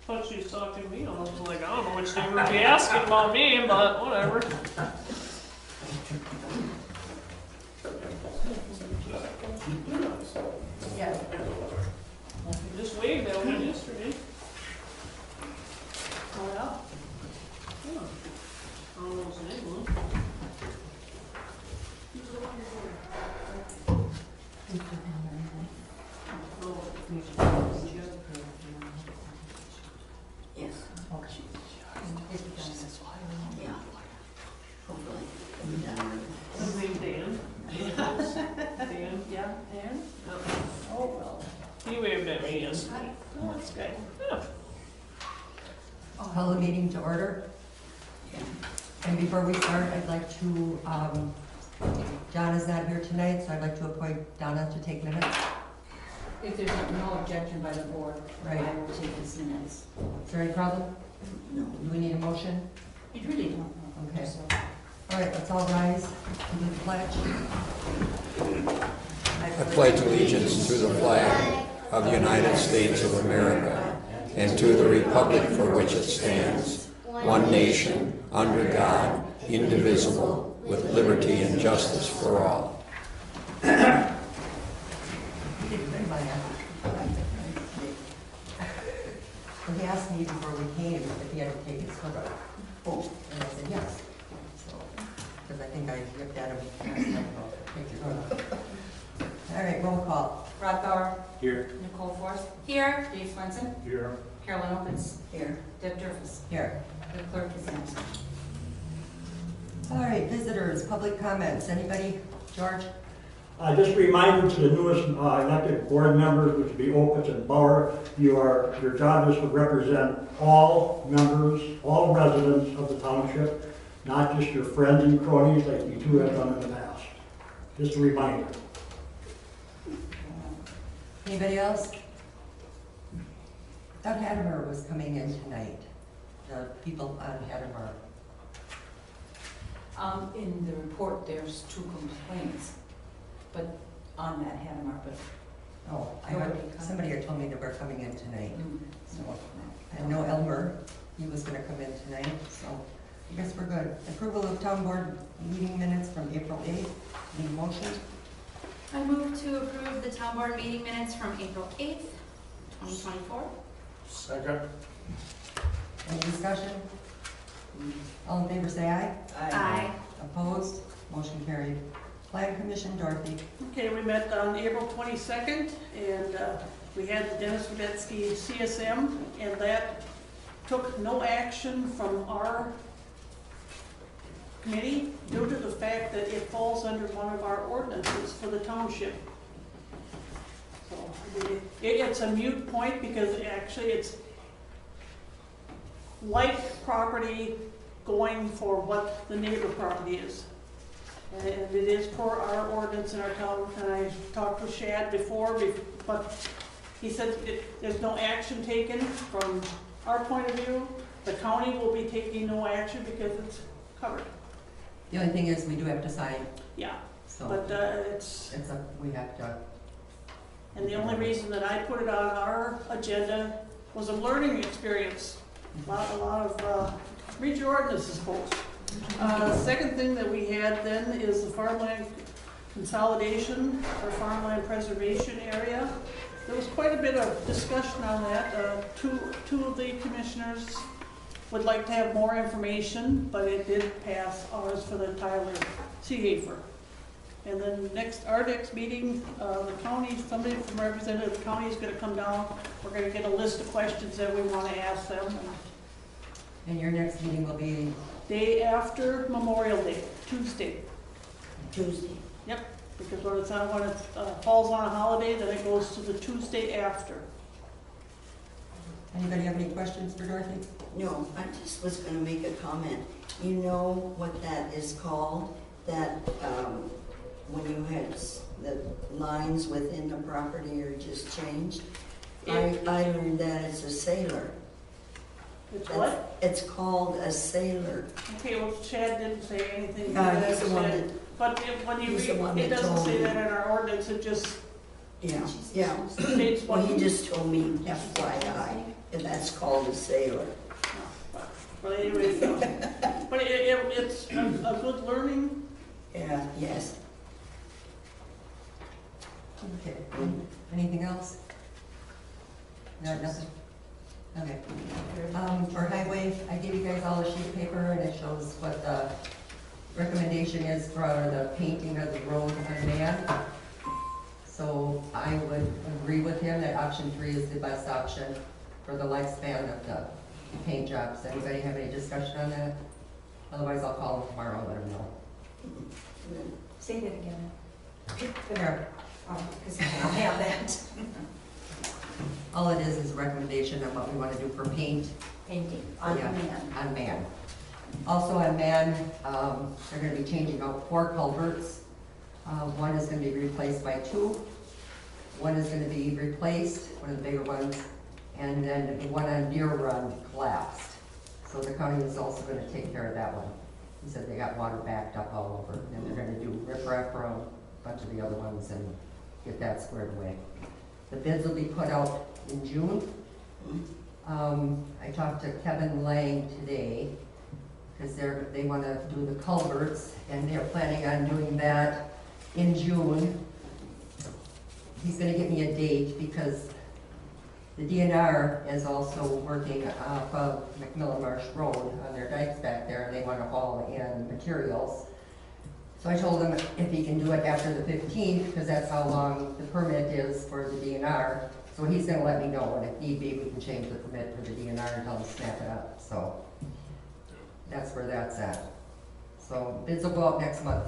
thought she was talking to me. I was like, I don't know which thing would be asking about me, but whatever. Yeah. You just waved at me yesterday. Oh, yeah? Yeah. I don't know what's the name of it. Yes. Okay. Yeah. Hopefully. His name's Dan. Dan, yeah, Dan? Oh, well. He waved at me yesterday. Oh, that's good. Yeah. Call the meeting to order. And before we start, I'd like to, John is not here tonight, so I'd like to appoint Donna to take minutes. If there's no objection by the board, Right. I will take his minutes. Is there any problem? No. Do we need a motion? You really don't know. Okay. So, All right, let's all rise and do the pledge. I pledge allegiance to the flag of the United States of America and to the republic for which it stands, one nation, under God, indivisible, with liberty and justice for all. You did good, Maya. He asked me before we came if he had to take his foot off. Oh, and I said yes. So, because I think I looked at him last time about take your foot off. All right, roll call. Rod Bauer. Here. Nicole Force. Here. Dave Swenson. Here. Carolyn Opitz. Here. Deb Jervis. Here. The clerk is absent. All right, visitors, public comments. Anybody? George? Just a reminder to the newest elected board members, which would be Opitz and Bauer, your job is to represent all members, all residents of the township, not just your friends and cronies like you two have done in the past. Just a reminder. Anybody else? Doug Hadamer was coming in tonight. The people on Hadamer. In the report, there's 2 complaints, but on that Hadamar, but Oh, somebody had told me that we're coming in tonight. So, no. I know Elmer, he was gonna come in tonight, so I guess we're good. Approval of town board meeting minutes from April 8th. Need a motion? I move to approve the town board meeting minutes from April 8th, 2024. Second. Any discussion? All in favor say aye. Aye. Opposed? Motion carried. Plan Commission, Dorothy. Okay, we met on April 22nd, and we had Dennis Vodetsky CSM, and that took no action from our committee due to the fact that it falls under one of our ordinances for the township. So it's a moot point because actually it's like property going for what the neighbor property is. And it is per our ordinance in our town, and I talked with Shad before, but he said there's no action taken from our point of view. The county will be taking no action because it's covered. The only thing is, we do have to sign, Yeah, so but it's, we have to. and the only reason that I put it on our agenda was a learning experience. A lot of, read your ordinances, folks. Second thing that we had then is the farmland consolidation or farmland preservation area. There was quite a bit of discussion on that. Two of the commissioners would like to have more information, but it did pass ours for the Tyler Seehafer. And then our next meeting, the county, somebody from representative of the county is going to come down. We're going to get a list of questions that we want to ask them. And your next meeting will be? Day after Memorial Day, Tuesday. Tuesday. Yep, because when it falls on a holiday, then it goes to the Tuesday after. Anybody have any questions for Dorothy? No, I just was gonna make a comment. You know what that is called? That, when you had the lines within the property are just changed? I learned that as a sailor. It's what? It's called a sailor. Okay, well, Chad didn't say anything. He's the one that, But when you he's the read, one it that doesn't told say me. that in our ordinance, it just Yeah, yeah. Paint's Well, he one. just told me FYI, and that's called a sailor. But anyway, but it's a good learning. Yeah, yes. Okay, anything else? No, nothing? Okay. For highway, I gave you guys all a sheet of paper and it shows what the recommendation is for the painting of the road on Man. So I would agree with him that option 3 is the best option for the lifespan of the paint jobs. Anybody have any discussion on that? Otherwise, I'll call him tomorrow and let him know. Say that again. There. Because I have that. All it is a recommendation on what we want to do for paint. Painting on Yeah, Man. On Man. Also on Man, they're going to be changing out 4 culverts. One is going to be replaced by 2. One is going to be replaced, one of the bigger ones, and then the one on Deer Run collapsed. So the county is also going to take care of that one. He said they got water backed up all over, and they're going to do riprap for a bunch of the other ones and get that squared away. The bids will be put out in June. I talked to Kevin Lang today, because they want to do the culverts, and they're planning on doing that in June. He's going to give me a date, because the DNR is also working off of McMillan Marsh Road on their dikes back there, and they want to haul in materials. So I told him if he can do it after the 15th, because that's how long the permit is for the DNR. So he's going to let me know, and if need be, we can change the permit for the DNR until they snap it up. So that's where that's at. So bids will go out next month.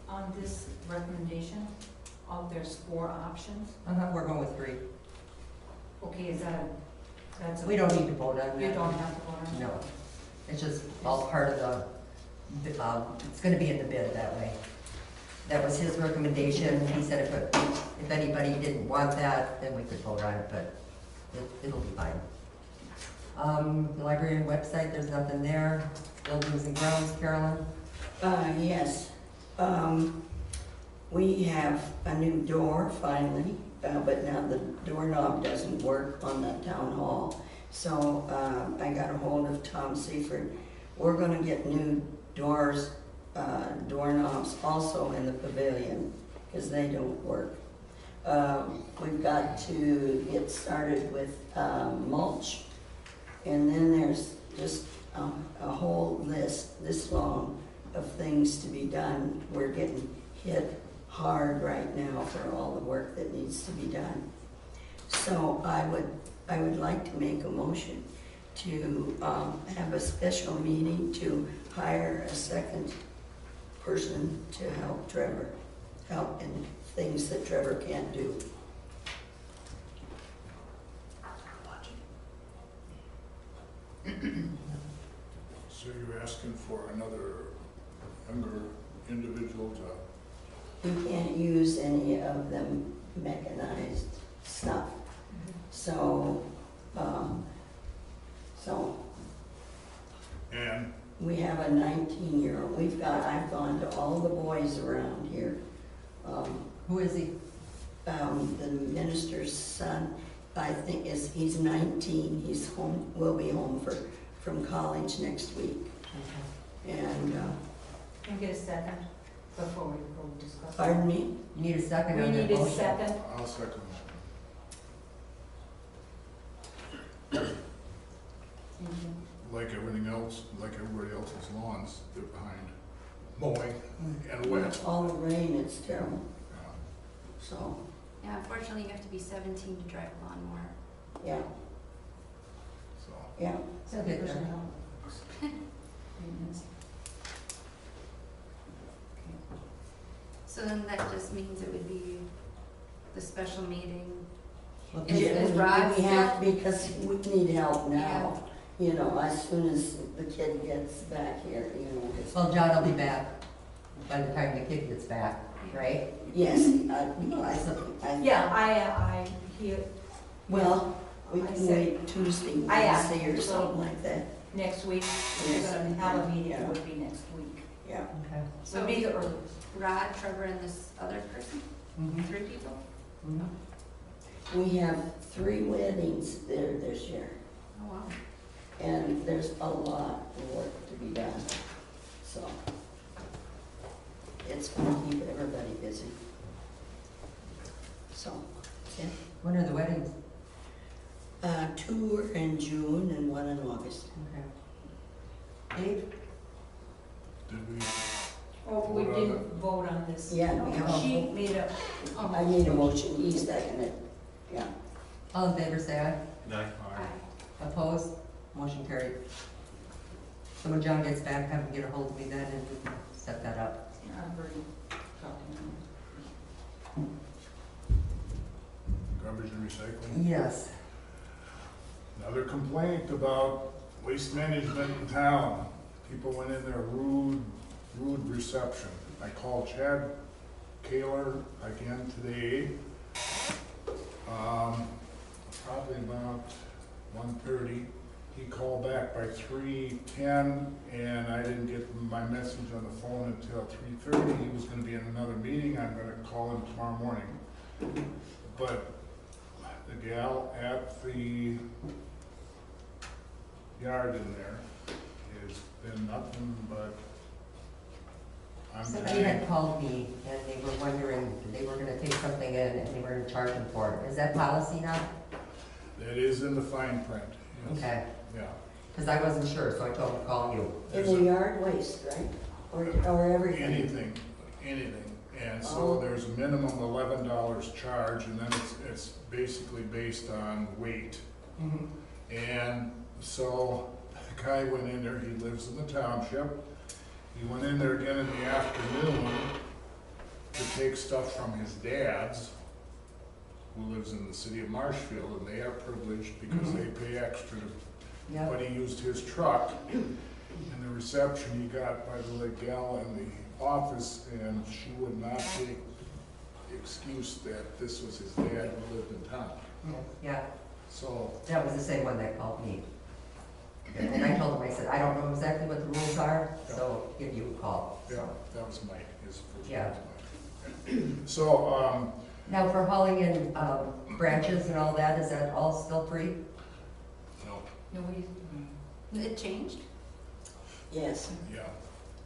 On this recommendation, there's 4 options. We're going with 3. Okay, is that's a... We don't need to vote on that. You don't have to vote on it? No. It's just all part of the, it's gonna be in the bid that way. That was his recommendation. He said if anybody didn't want that, then we could vote on it, but it'll be fine. The library and website, there's nothing there. Buildings and grounds, Carolyn? Yes. We have a new door finally, but now the doorknob doesn't work on the town hall. So I got a hold of Tom Seifert. We're gonna get new doors, doorknobs also in the pavilion, because they don't work. We've got to get started with mulch. And then there's just a whole list this long of things to be done. We're getting hit hard right now for all the work that needs to be done. So I would like to make a motion to have a special meeting to hire a second person to help Trevor, help in things that Trevor can't do. So you're asking for another younger individual to... You can't use any of them mechanized stuff. So, And we have a 19-year-old. I've gone to all the boys around here. Who is he? The minister's son, I think he's 19. He's home, will be home from college next week. And, Can I get a second before we go discuss? pardon me? You need a second We on that need a motion. second. I'll second like everything else, like everybody else's lawns, they're behind mowing and wet. All the rain, it's terrible. Yeah. So, Yeah, unfortunately, you have to be 17 to drive a lawnmower. yeah, So, yeah. So the person helps. So then that just means it would be the special meeting. Well, Is Rod We have, because we need help Yeah. now. You know, as soon as the kid gets back here, you know. Well, John will be back by the time the kid gets back, right? Yes, Yeah, well, we I can said- wait Tuesday, I asked, Wednesday, or so- something like that. Next week, if you're gonna have a meeting, it would be next week. Yeah. Okay. So would be the earliest. Rod, Trevor, and this other person, Mhm. 3 people? Mhm. We have 3 weddings there this year, Oh, wow. and there's a lot of work to be done. So it's gonna keep everybody busy. So, yeah. When are the weddings? 2 are in June and 1 in August. Okay. Dave? Did we, Oh, we didn't vote on this. Yeah, we have. She made a, I made a motion, he seconded, yeah. All in favor, say aye. aye. Opposed? Motion carried. So when John gets back, have him get a hold of me then and we can set that up. I've already talked to him. Garbage and recycling. Yes. Another complaint about waste management in town. People went in there rude reception. I called Chad Kaler again today. Probably about 1:30. He called back by 3:10 and I didn't get my message on the phone until 3:30. He was gonna be in another meeting. I'm gonna call him tomorrow morning. But the gal at the yard in there has been nothing but Somebody had called me and they were wondering, they were gonna take something in and they were gonna charge them for it. Is that policy now? It is in the fine print, yes. Okay, Yeah. because I wasn't sure, so I told them to call you. In the yard waste, right? Or everything? Anything. And so Oh. there's a minimum $11 charge and then it's basically based on weight. And so the guy went in there, he lives in the township. He went in there again in the afternoon to take stuff from his dad's, who lives in the city of Marshfield, and they are privileged because they pay extra. Yeah. But he used his truck, and the reception he got by the gal in the office, and she would not take the excuse that this was his dad who lived in town. Yeah, So, that was the same one that called me. And I told him, I said, I don't know exactly what the rules are, so give you a call. yeah, that was Mike, his first name Yeah. was Mike. So, Now, for hauling in branches and all that, is that all still free? no, It changed? Yes. yeah.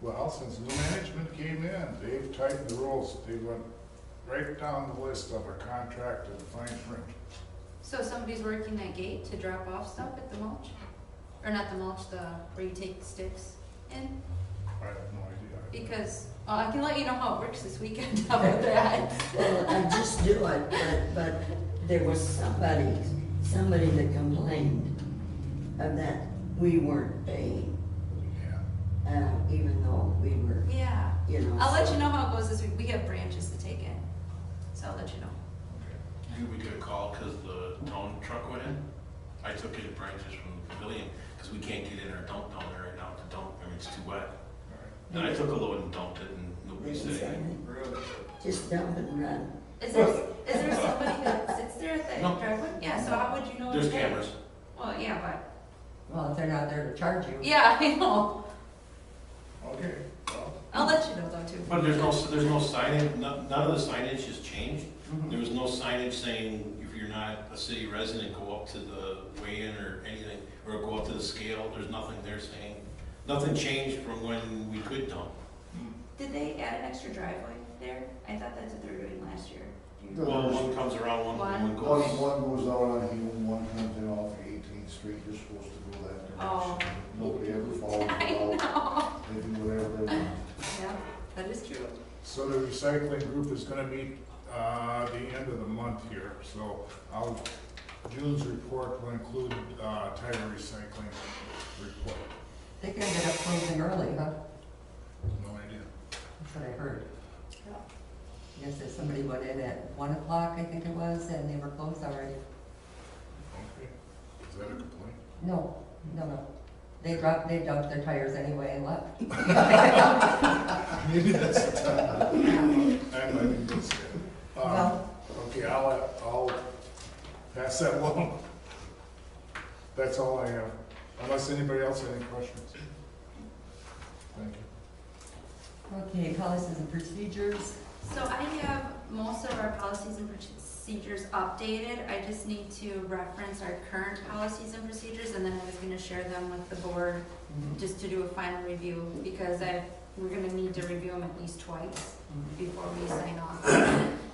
Well, since new management came in, they've tightened the rules. They went right down the list of our contract and fine print. So somebody's working that gate to drop off stuff at the mulch? Or not the mulch, where you take the sticks in? I have no idea. Because, I can let you know how it works this weekend, how about that? Well, I just do it, but there was somebody that complained that we weren't paying, Yeah. even though we were, Yeah. you know. I'll let you know how it goes this week. We have branches to take in, so I'll let you know. We got a call because the town truck went in. I took in branches from the pavilion because we can't get in our dump down there right now to dump. I mean, it's too wet. And I took a load and dumped it and nobody said anything. Just dump and run. Is there somebody that sits there at the No. driveway? Yeah, so how would you know? There's it's there? cameras. Well, yeah, Well, if they're not there to charge you. but, yeah, I know. Okay, well, I'll let you know though too. But there's no signage, none of the signage has changed. Mhm. There was no signage saying if you're not a city resident, go up to the weigh-in or anything, or go up to the scale. There's nothing there saying, nothing changed from when we could dump. Did they add an extra driveway there? I thought that's what they were doing last year. Do you- Well, one comes around, one One goes. One goes out on Hume, one comes in off 18th Street, you're supposed to go that Oh. direction. Nobody ever follows I it out, know. they do whatever they want. Yeah, that is true. so the recycling group is gonna meet, the end of the month here, so June's report will include, tire recycling report. They could ended up closing early, huh? No idea. That's what I heard. I guess that somebody went in at 1 o'clock, I think it was, and they were closed already. Okay, is that a complaint? No. They dumped their tires anyway and left. Maybe that's the time. I might be mistaken. Well- Okay, I'll pass that along. That's all I have. Unless anybody else has any questions. Thank you. Okay, policies and procedures. So I have most of our policies and procedures updated. I just need to reference our current policies and procedures, and then I was gonna share them with the board just to do a final review, because we're gonna need to review them at least twice before we sign off.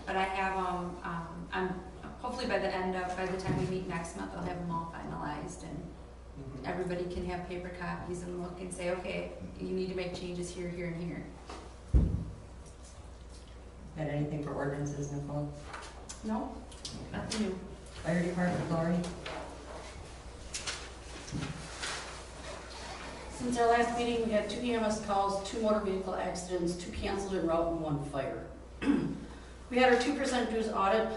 But I have I'm hopefully by the time we meet next month, I'll have them all finalized, and everybody can have paper copies and look and say, okay, you need to make changes here, here, and here. Got anything for ordinances, Nicole? No, nothing new. Fire department, Lori? Since our last meeting, we had 2 EMS calls, 2 motor vehicle accidents, 2 canceled en route, and 1 fire. We had our 2% dues audit.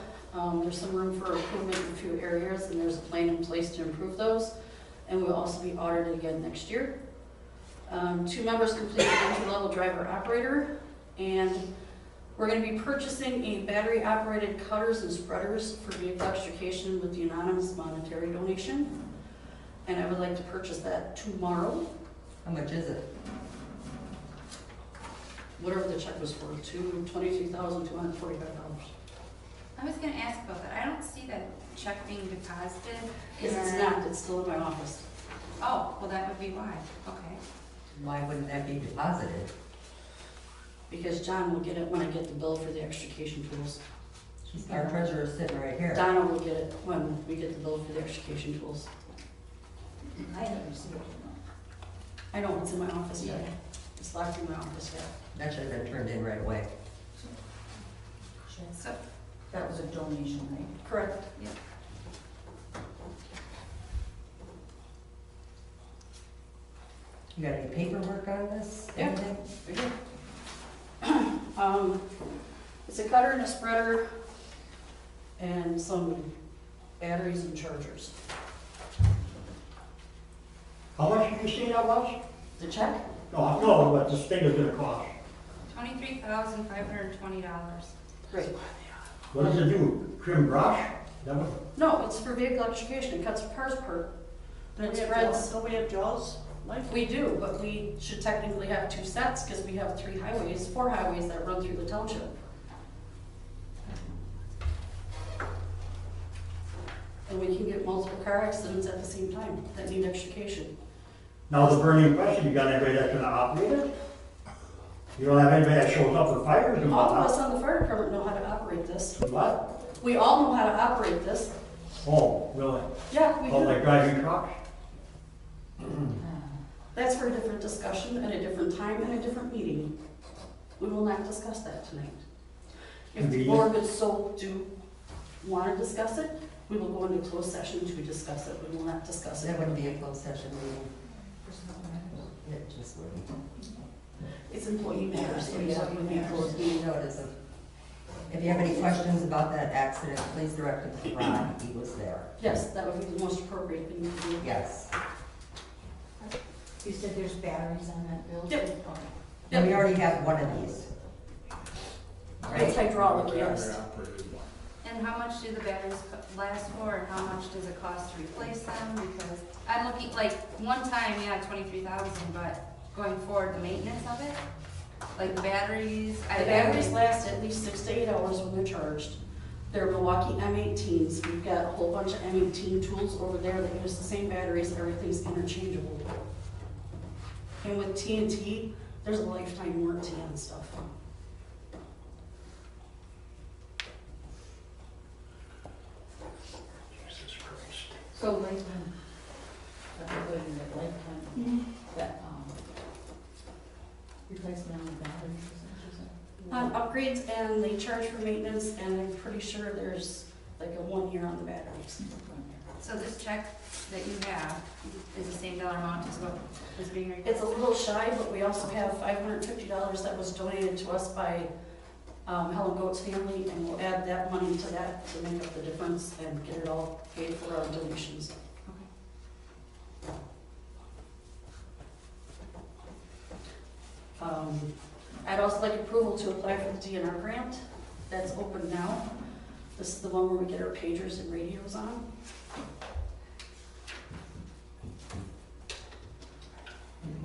There's some room for improvement in a few areas, and there's a plan in place to improve those. And we'll also be audited again next year. 2 members completed entry-level driver operator, and we're going to be purchasing a battery-operated cutters and spreaders for vehicle extrication with the anonymous monetary donation. And I would like to purchase that tomorrow. How much is it? Whatever the check was for, $23,245. I was gonna ask about that. I don't see that check being deposited. Because it's not, it's still in my office. Oh, well, that would be why. Okay. Why wouldn't that be deposited? Because John will get it when I get the bill for the extrication tools. Our treasurer's sitting right here. Donna will get it when we get the bill for the extrication tools. I haven't received it. I know, it's in my office yet. It's locked in my office yet. That should have been turned in right away. So, That was a donation, right? Correct. yeah. You got any paperwork on this? Yeah. Anything? Right here. It's a cutter and a spreader and some batteries and chargers. How much did you say that was? The check? No, what this thing is gonna cost. $23,520. Great. What does it do? Trim brush? That what? No, it's for vehicle extrication. It cuts cars apart. And it spreads. Don't we have jaws? Like, We do, but we should technically have 2 sets because we have 4 highways that run through the township. And we can get multiple car accidents at the same time that need extrication. Now the burning question, you got anybody that's gonna operate it? You don't have anybody that shows up for fires and All of us whatnot? on the fire department know how to operate this. What? We all know how to operate this. Oh, really? Yeah, we Oh, do. like driving trucks? That's for a different discussion at a different time and a different meeting. We will not discuss that tonight. If the Convenient. board would so do want to discuss it, we will go into closed session to discuss it. We will not discuss it. That wouldn't be a closed session meeting. It just wouldn't. It's employee matters, so yeah, it would be a closed meeting. No, it isn't. If you have any questions about that accident, please direct them to Ron. He was there. Yes, that would be the most appropriate thing to do. Yes. You said there's batteries on that bill? Yep. And we already have one of these. It's hydraulic, yes. Battery-operated one. And how much do the batteries last for, and how much does it cost to replace them? Because I'm looking, like, one time, yeah, 23,000, but going forward, the maintenance of it? Like the batteries? The batteries last at least 6 to 8 hours when they're charged. They're Milwaukee M18s. We've got a whole bunch of M18 tools over there that use the same batteries. Everything's interchangeable. And with TNT, there's a lifetime warranty on stuff. So lifetime, that, replacement on the batteries, is that? Upgrades, and they charge for maintenance, and I'm pretty sure there's like a 1 year on the batteries. So this check that you have is the same dollar amount as what is being requested? It's a little shy, but we also have $550 that was donated to us by Helen Goat's family, and we'll add that money to that to make up the difference and get it all paid for our donations. I'd also like approval to apply for the DNR grant. That's open now. This is the one where we get our pagers and radios on.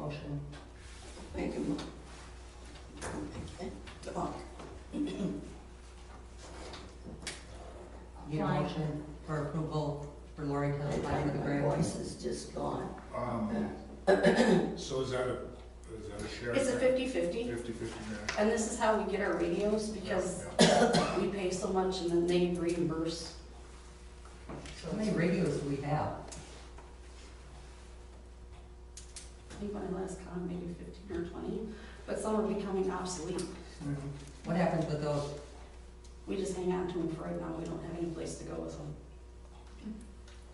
motion. Make a mo- okay, talk. Need a motion for approval for Lori to apply for the My grant. voice is just gone. So is that a share? It's a 50/50, 50/50 grant? and this is how we get our radios, because we pay so much and then they reimburse. So How many radios do we have? I think when I last counted, maybe 15 or 20, but some are becoming obsolete. What happens with those? We just hang on to them for right now, we don't have any place to go with them.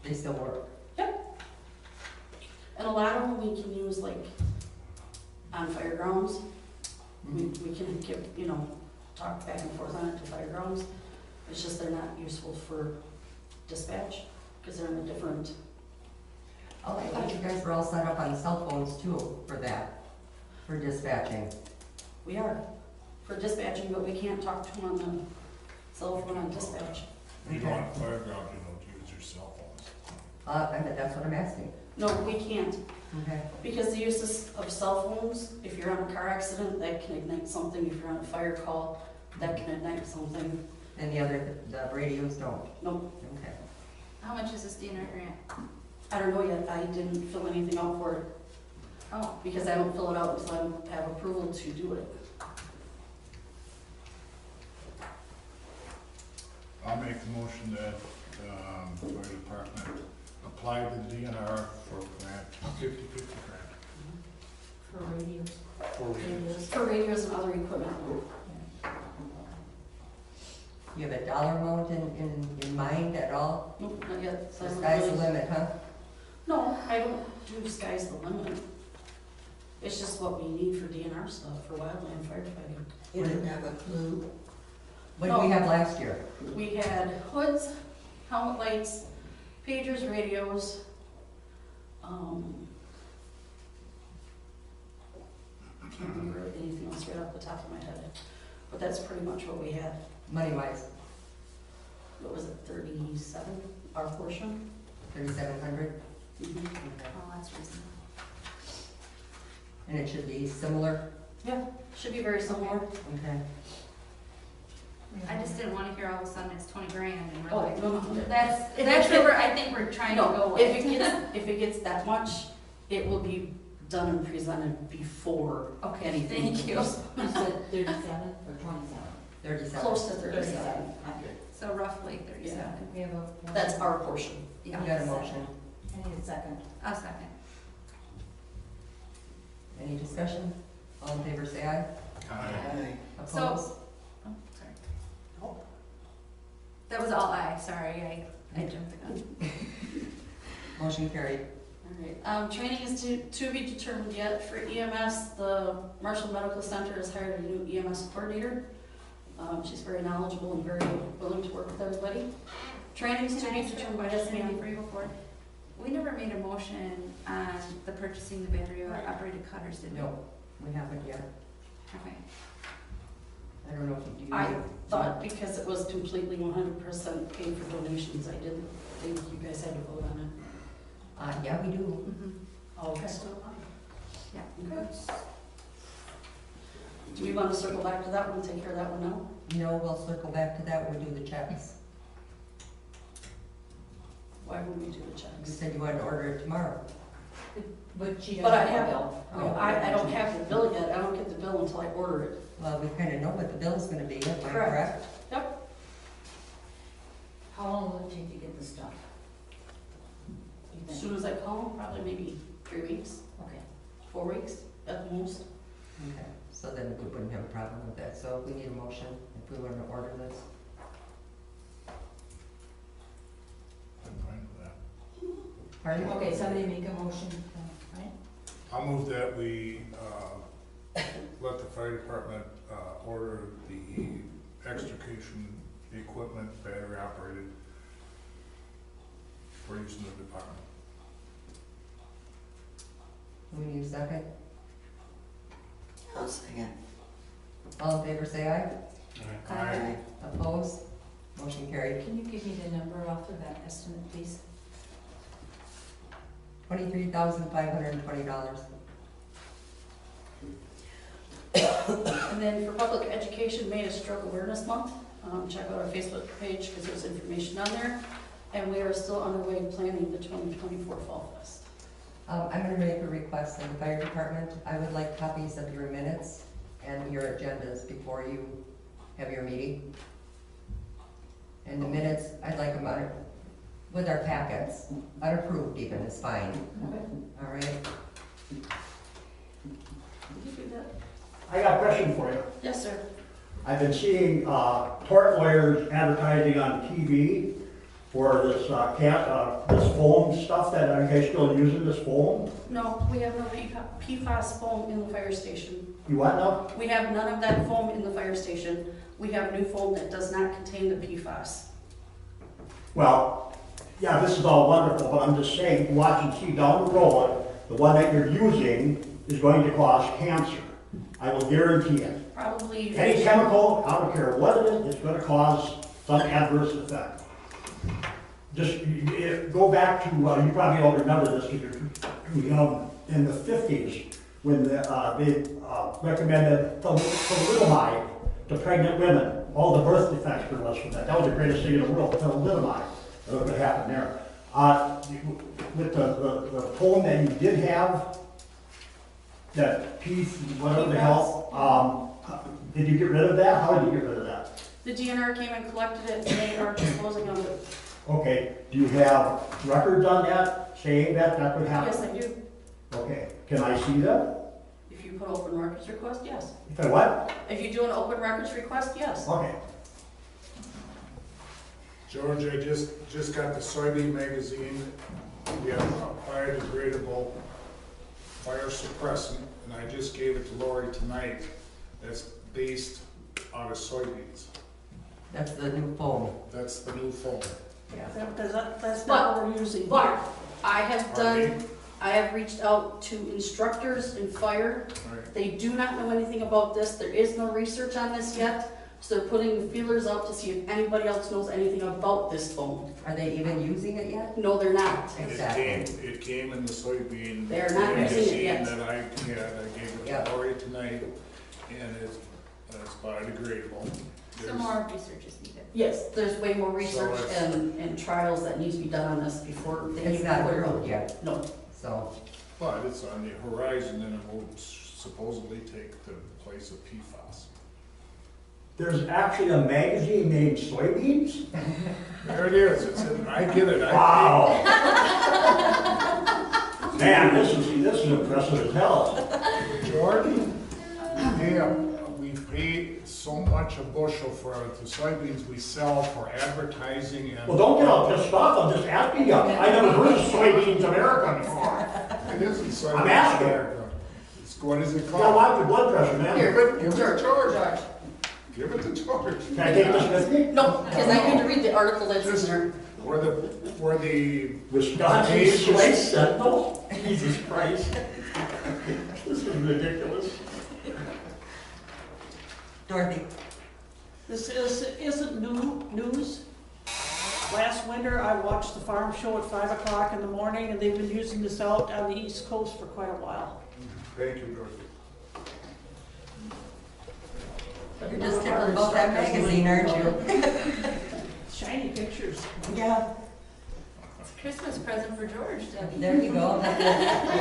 They still work? And a lot of them we can use like on fairgrounds. We can give, you know, talk back and forth on it to fairgrounds. It's just they're not useful for dispatch, because they're in a different, Oh, I thought you guys were all set up on cell phones too for that, for dispatching. we are for dispatching, but we can't talk to them on the cell phone on dispatch. You don't want fireground, you don't use your cell phones. That's what I'm asking. No, we can't, Okay. because the use of cell phones, if you're on a car accident, that can ignite something. If you're on a fire call, that can ignite something. And the radios don't? Nope. Okay. How much is this DNR grant? I don't know yet, I didn't fill anything out for it, Oh, because I don't fill it out until I have approval to do it. I'll make the motion that, the fire department apply to the DNR for grant, 50/50 grant. For radios. For radios. For radios and other equipment. You have a dollar amount in mind at all? Nope, not yet. So The I don't sky's the really- limit, huh? No, I don't do sky's the limit. It's just what we need for DNR stuff, for wildland firefighting. You didn't have a clue. What did we have last year? We had hoods, helmet lights, pagers, radios, I can't remember anything else right off the top of my head, but that's pretty much what we had. Money wise, What was it, 37, our portion? 3,700? Mhm. Okay. oh, that's reasonable. And it should be similar? Yeah, should be very similar. Okay. I just didn't wanna hear all of a sudden it's 20 grand and we're Oh, like, no, no. that's where we're, I think we're trying to go No, with. if it gets that much, it will be done and presented before Okay, anything. thank you. You said 37 or 27? 37. Close to 37. So roughly 37. We have a. That's our portion. You got a motion. I need a second. A second. Any discussion? All in favor, say aye. Aye. Opposed? So- Oh, sorry. That was all I, sorry, I jumped the gun. Motion carried. All right, training is to be determined yet. For EMS, the Marshall Medical Center has hired a new EMS coordinator. She's very knowledgeable and very willing to work with everybody. Training is to Can I be ask you a determined by question this before you go forward? We never made a motion on the purchasing the battery operated cutters, did we? No, we haven't yet. Okay. I don't know if you do. I thought because it was completely 100% paid for donations, I didn't think you guys had to vote on it. Yeah, we do. Mm-hmm. Okay. Yeah. Okay. Do we want to circle back to that one and take care of that one now? No, we'll circle back to that when we do the checks. Why would we do the You checks? said you wanted to order it tomorrow. But she But I doesn't have have- a bill. Oh. I don't have the bill yet, I don't get the bill until I order it. Well, we kind of know what the bill's gonna be, am I Correct. correct? Yep. How long will it take to get the stuff? You As think? soon as I call them, probably maybe 3 weeks, Okay. 4 weeks at the most. Okay, so then we wouldn't have a problem with that, so we need a motion if we want to order this. I'm fine with that. Pardon? Okay, somebody make a motion, right? I'll move that we, let the fire department, order the extrication equipment, battery operated, for use in the department. We need a second. I'll second. All in favor, say aye. Aye. Opposed? Motion carried. Can you give me the number off of that estimate, please? $23,520. And then for public education, May is Stroke Awareness Month. Check out our Facebook page because there's information on there. And we are still underway planning the 2024 Fall Fest. I'm going to make a request of the fire department. I would like copies of your minutes and your agendas before you have your meeting. And the minutes, I'd like them with our packets, unapproved even is fine. Okay. All right? Did you do that? I got a question for you. Yes, sir. I've been seeing tort lawyers advertising on TV for this this foam stuff. That are you guys still using this foam? No, we have no PFAS foam in the fire station. You what now? We have none of that foam in the fire station. We have new foam that does not contain the PFAS. Well, yeah, this is all wonderful, but I'm just saying, watch and see down the road, the one that you're using is going to cause cancer. I will guarantee it. Probably. Any chemical, I don't care what it is, it's gonna cause some adverse effect. Just go back to, you probably all remember this because you're too young, in the 50s, when they recommended thalidomide to pregnant women. All the birth defects there was from that. That was the greatest thing in the world, thalidomide. Look what happened there. With the foam that you did have, that piece, whatever the hell, did you get rid of that? How did you get rid of that? The DNR came and collected it, and they are disposing of it. Okay, do you have records on that saying that that would happen? Yes, I do. Okay, can I see them? If you put open records request, yes. If I what? If you do an open records request, yes. Okay. George, I just got the soybean magazine. We have a biodegradable fire suppressant, and I just gave it to Lori tonight. That's based out of soybeans. That's the new foam. That's the new foam. Yeah. That's not what we're using But here. I have Pardon me? I have reached out to instructors in fire. Right. They do not know anything about this. There is no research on this yet. So they're putting the feelers out to see if anybody else knows anything about this foam. Are they even using it yet? No, they're not. Exactly. It came in the soybean They're not using it yet. magazine that I had. I gave it Yeah. to Lori tonight, and it's biodegradable. Some more research is needed. Yes, there's way more research So it's- and trials that need to be done on this before they It's even not put it out. approved yet, No. so. But it's on the horizon, and it will supposedly take the place of PFAS. There's actually a magazine named Soybeans? There it is. I get it. Wow. Man, this is impressive as hell. George, we pay so much a bushel for the soybeans we sell for advertising and. Well, don't get all pissed off, I'm just asking you. I never heard of Soybeans America before. It isn't soybeans. I'm asking. America. What is it You gotta called? watch your blood pressure, man. Give it to George. George. Give it to George. Can I take this with me? No, because I need to read the article that's in Just there. where the Wisconsin Soy Sentinel? Jesus Christ. This is ridiculous. Dorothy? This isn't new news. Last winter, I watched the farm show at 5 o'clock in the morning, and they've been using this out on the East Coast for quite a while. Thank you, Dorothy. You're just tickled about that magazine, aren't you? Shiny pictures. Yeah. It's a Christmas present for George, Debbie. There you go.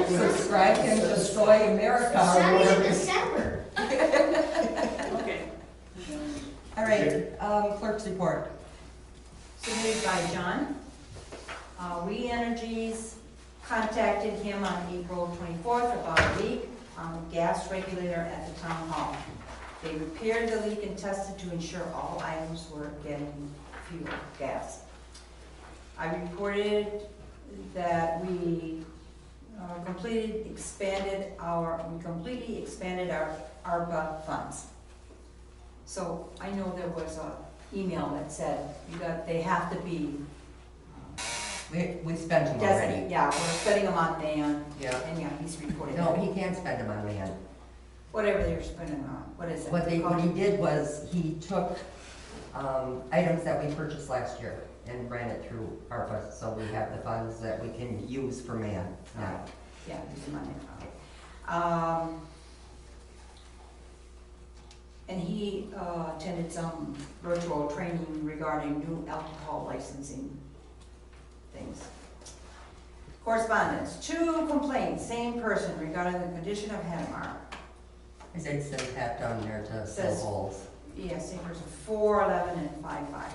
Subscribe him to Soy America. or whatever. December. Okay. All right, clerk's report. Submitted by John. We Energies contacted him on April 24th, about a week, on the gas regulator at the town hall. They repaired the leak and tested to ensure all items were getting fuel, gas. I reported that we completely expanded our ARPA funds. So I know there was a email that said they have to be We spent them already. yeah, we're spending them on land. Yeah. And yeah, he's reporting No, that. he can't spend them on land. Whatever they're spending on, what is it? What he did was, he took items that we purchased last year and ran it through ARPA, so we have the funds that we can use for man now. Yeah, use the money. And he attended some virtual training regarding new alcohol licensing things. Correspondence, 2 complaints, same person regarding the condition of Hanamar. I said send that down there to fill Says- holes. Yes, same person, 411 and 55.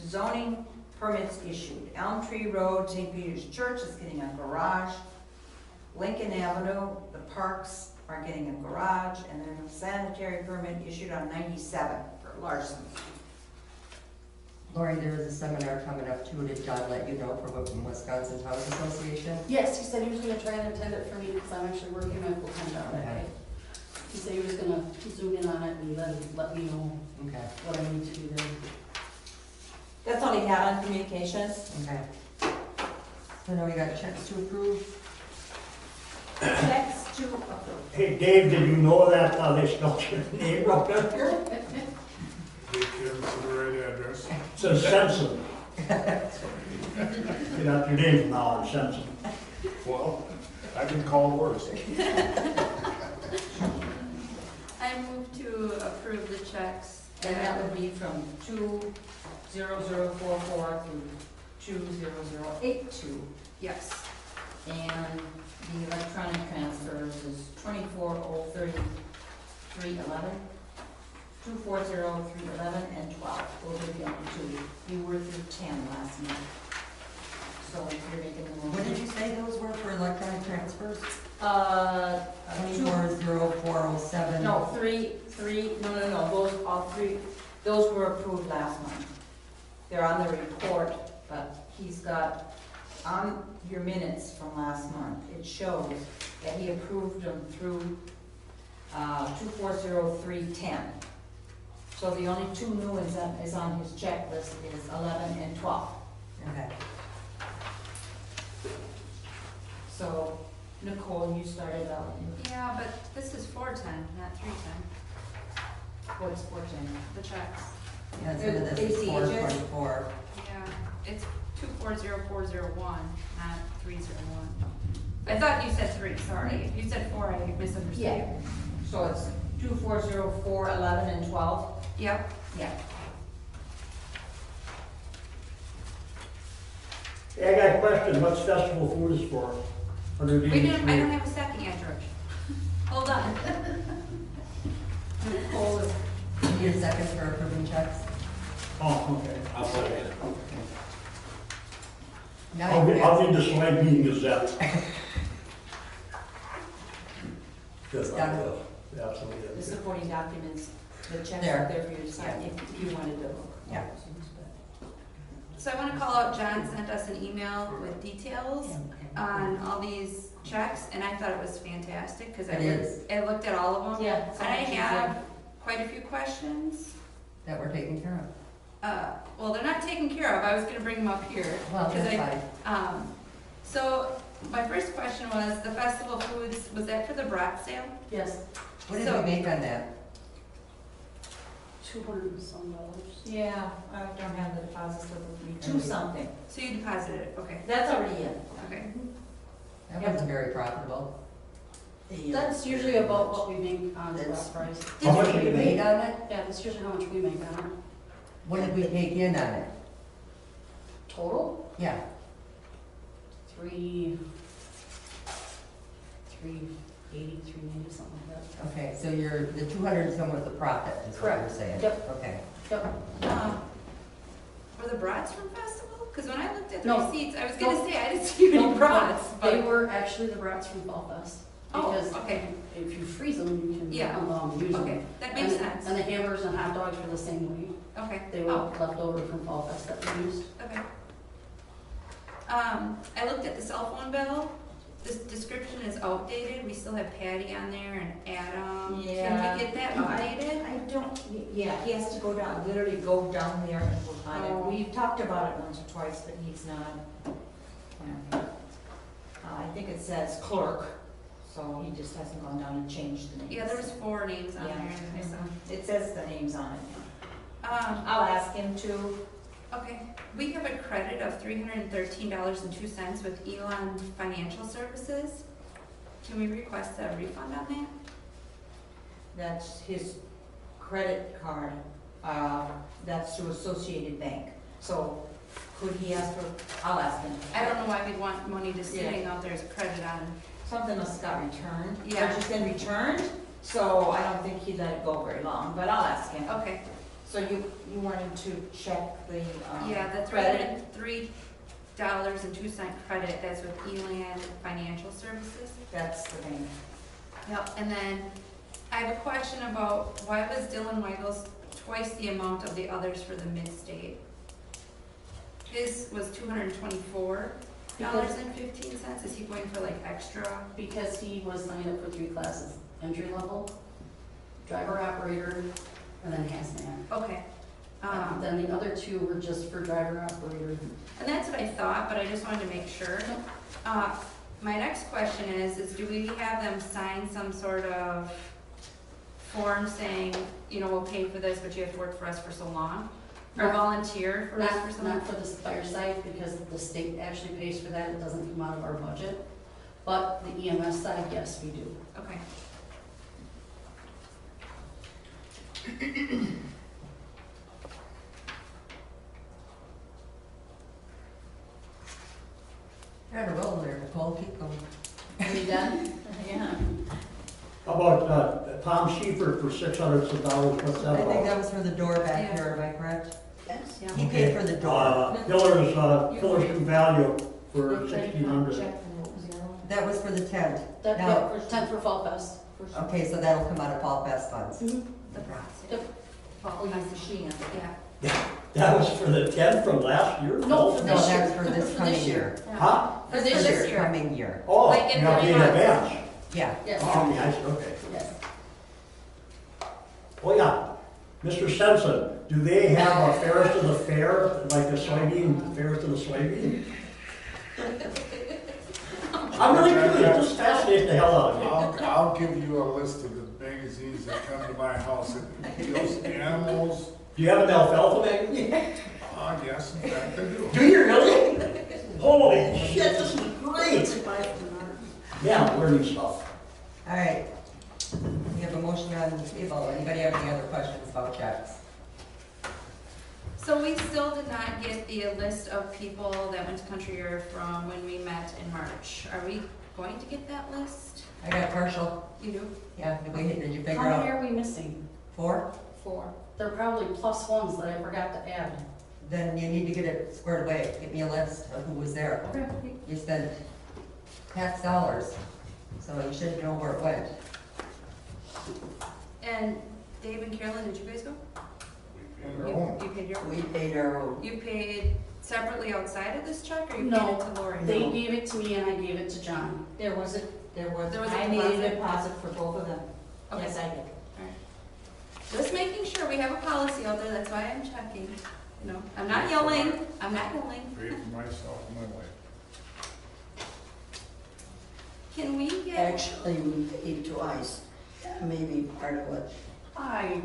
Zoning permits issued. Elm Tree Road, St. Peter's Church is getting a garage. Lincoln Avenue, the parks are getting a garage, and there's a sanitary permit issued on 97 for Larson. Lori, there is a seminar coming up too. Did John let you know from Wisconsin House Association? Yes, he said he was gonna try and attend it for me because I'm actually working my full-time job that day. He said he was gonna zoom in on it and let me know Okay, what I need to do there. That's all he had on communications. okay. So now we got checks to approve. Checks to approve. Hey, Dave, did you know that they spelled your name wrong up here? Give Kim to the right address. It says Sensen. Get out your name from now on, Sensen. Well, I can call worse. I move to approve the checks. And that would be from 20044 through 20082. Yes. And the electronic transfers is 2403311, 240311, and 12. Those are the only 2. You were through 10 last month. So if you're making the motion. What did you say those were for electronic transfers? 240407. 240407. No, no, those, all 3, those were approved last month. They're on the report, but he's got, on your minutes from last month, it shows that he approved them through 240310. So the only 2 new ones that is on his checklist is 11 and 12. Okay. So Nicole, you started out, Yeah, but this is 410, not 310, what's 410? the checks. Yeah, so this is ACHs? 424. Yeah, it's 240401, not 301. I thought you said 3, sorry. If you said 4, I misunderstood you. Yeah. So it's 2404, 11, and 12? Yep. Yeah. Hey, I got a question. What's Festival Foods for? Under I DD3? don't have a second yet, George. Hold on. Nicole is Need a second for approving checks? Oh, okay. I'll second it. Now I'll you read the Slide Meeting Gazette. Good, I Done. will. Absolutely. the supporting documents, the checks There. are there for you to sign if you wanted to look. Yeah. So I want to call out, John sent us an email with details on all these checks, and I thought it was fantastic, because It is. I looked at all of them. Yeah. And I have quite a few questions. That we're taking care of. Well, they're not taken care of, I was gonna bring them up here. Well, 'cause that's fine. So, my first question was, the festival foods, was that for the brat sale? Yes, What did So- we make on that? $200 and some dollars. Yeah, I don't have the deposit slip with me, 2 something. So you deposited it, okay, That's already in. okay. That wasn't very profitable. That's usually about what we make on the That's- price. How much Did did we you make make? on it? Yeah, that's usually how much we make on it. What did we take in on it? Total, Yeah. 380, 390, something like that. Okay, so you're, the 200 and some was the profit, is what you're Correct. saying? Yep. Okay. Yep. Were the brats from festival? Because when I looked at the No. receipts, I was No. gonna say, I didn't see any brats, They but. were actually the brats from Fall Fest. Oh, Because okay, if you freeze them, you can Yeah. use them. okay, that makes And- sense, And the hamburgers and hot dogs were the same way. okay. They were Oh, left over from Fall Fest that we used. okay. I looked at the cell phone bill, this description is outdated, we still have Patty on there and Adam. Yeah. Can we get that updated? I don't, yeah, he has to go down, literally go down there and look on it. Oh. We've talked about it once or twice, but he's not. Yeah. I think it says clerk, so he just hasn't gone down and changed the names. Yeah, there was 4 names on there Yeah. that I saw. It says the names on it. Um, I'll ask him to. okay, we have a credit of $313.02 with Elon Financial Services. Can we request a refund on that? That's his credit card, that's through Associated Bank. So could he ask for, I'll ask him. I don't know why we'd want money just sitting out there as credit on. Something must have got returned. Yeah. It's just been returned, so I don't think he let it go very long, but I'll ask him. Okay, So you wanted to check the, yeah, the credit? $3.02 credit, that's with Eland Financial Services. That's the bank. Yep, and then I have a question about why was Dylan Weigel's twice the amount of the others for the mid-state? His was $224.15. Is he going for like extra? Because he was signed up for 3 classes, entry level, driver operator, and then hazmat. Okay. Then the other 2 were just for driver operator. And that's what I thought, but I just wanted to make sure. My next question is do we have them sign some sort of form saying, you know, we'll pay for this, but you have to work for us for so long? Or volunteer for us for so long? Not for the fire side, because the state actually pays for that, it doesn't come out of our budget. But the EMS side, yes, we do. Okay. You're on a roll there, Nicole, keep going. Are you done? Yeah. How about Tom Schieffer for $600 some dollars, what's that I think about? that was for the door back Yeah. here, am I correct? Yes. Yeah. He paid for the door. Pillars to value for $1,600. That was for the tent. That, Now- for 10th for Fall Fest. Okay, so that'll come out of Fall Fest funds. The process. Yep. Oh, you machine. Yeah. That was for the 10 from last year? No, for No, this year. that's for this coming year. Huh? For For this this year. coming year. Oh, Like in you have 3 to months. advance. Yeah. Yes. Oh, nice, okay. Yes. Oh, yeah. Mr. Sensen, do they have a fairs to the fair, like the soybean, fairs to the soybean? I'm really curious, this fascinates the hell out of me. I'll give you a list of the magazines that come to my house. It deals with animals. Do you have an alfalfa magazine? Yes, in fact, I do. Do you really? Holy shit, this is great. Yeah, I'm learning stuff. All right. We have a motion on the table. Anybody have any other questions about checks? So we still did not get the list of people that went to Country Year from when we met in March. Are we going to get that list? I got partial. You do? Yeah, did you figure How many out are we missing? 4? 4. They're probably plus ones that I forgot to add. Then you need to get it squared away. Give me a list of who was there. Okay. You spent tax dollars, so you should know where it went. And Dave and Carolyn, did you guys go? And their own. You paid your, We paid our own. you paid separately outside of this check, or you paid No, it to Lori? They gave it to me and I gave it to John. There was a I I made a deposit for both of them. Okay. Yes, I did. Just making sure we have a policy out there, that's why I'm checking. You know, I'm not yelling, I'm not yelling. Pay for myself and my wife. Can we get, Actually, we paid twice. That may be part of it. I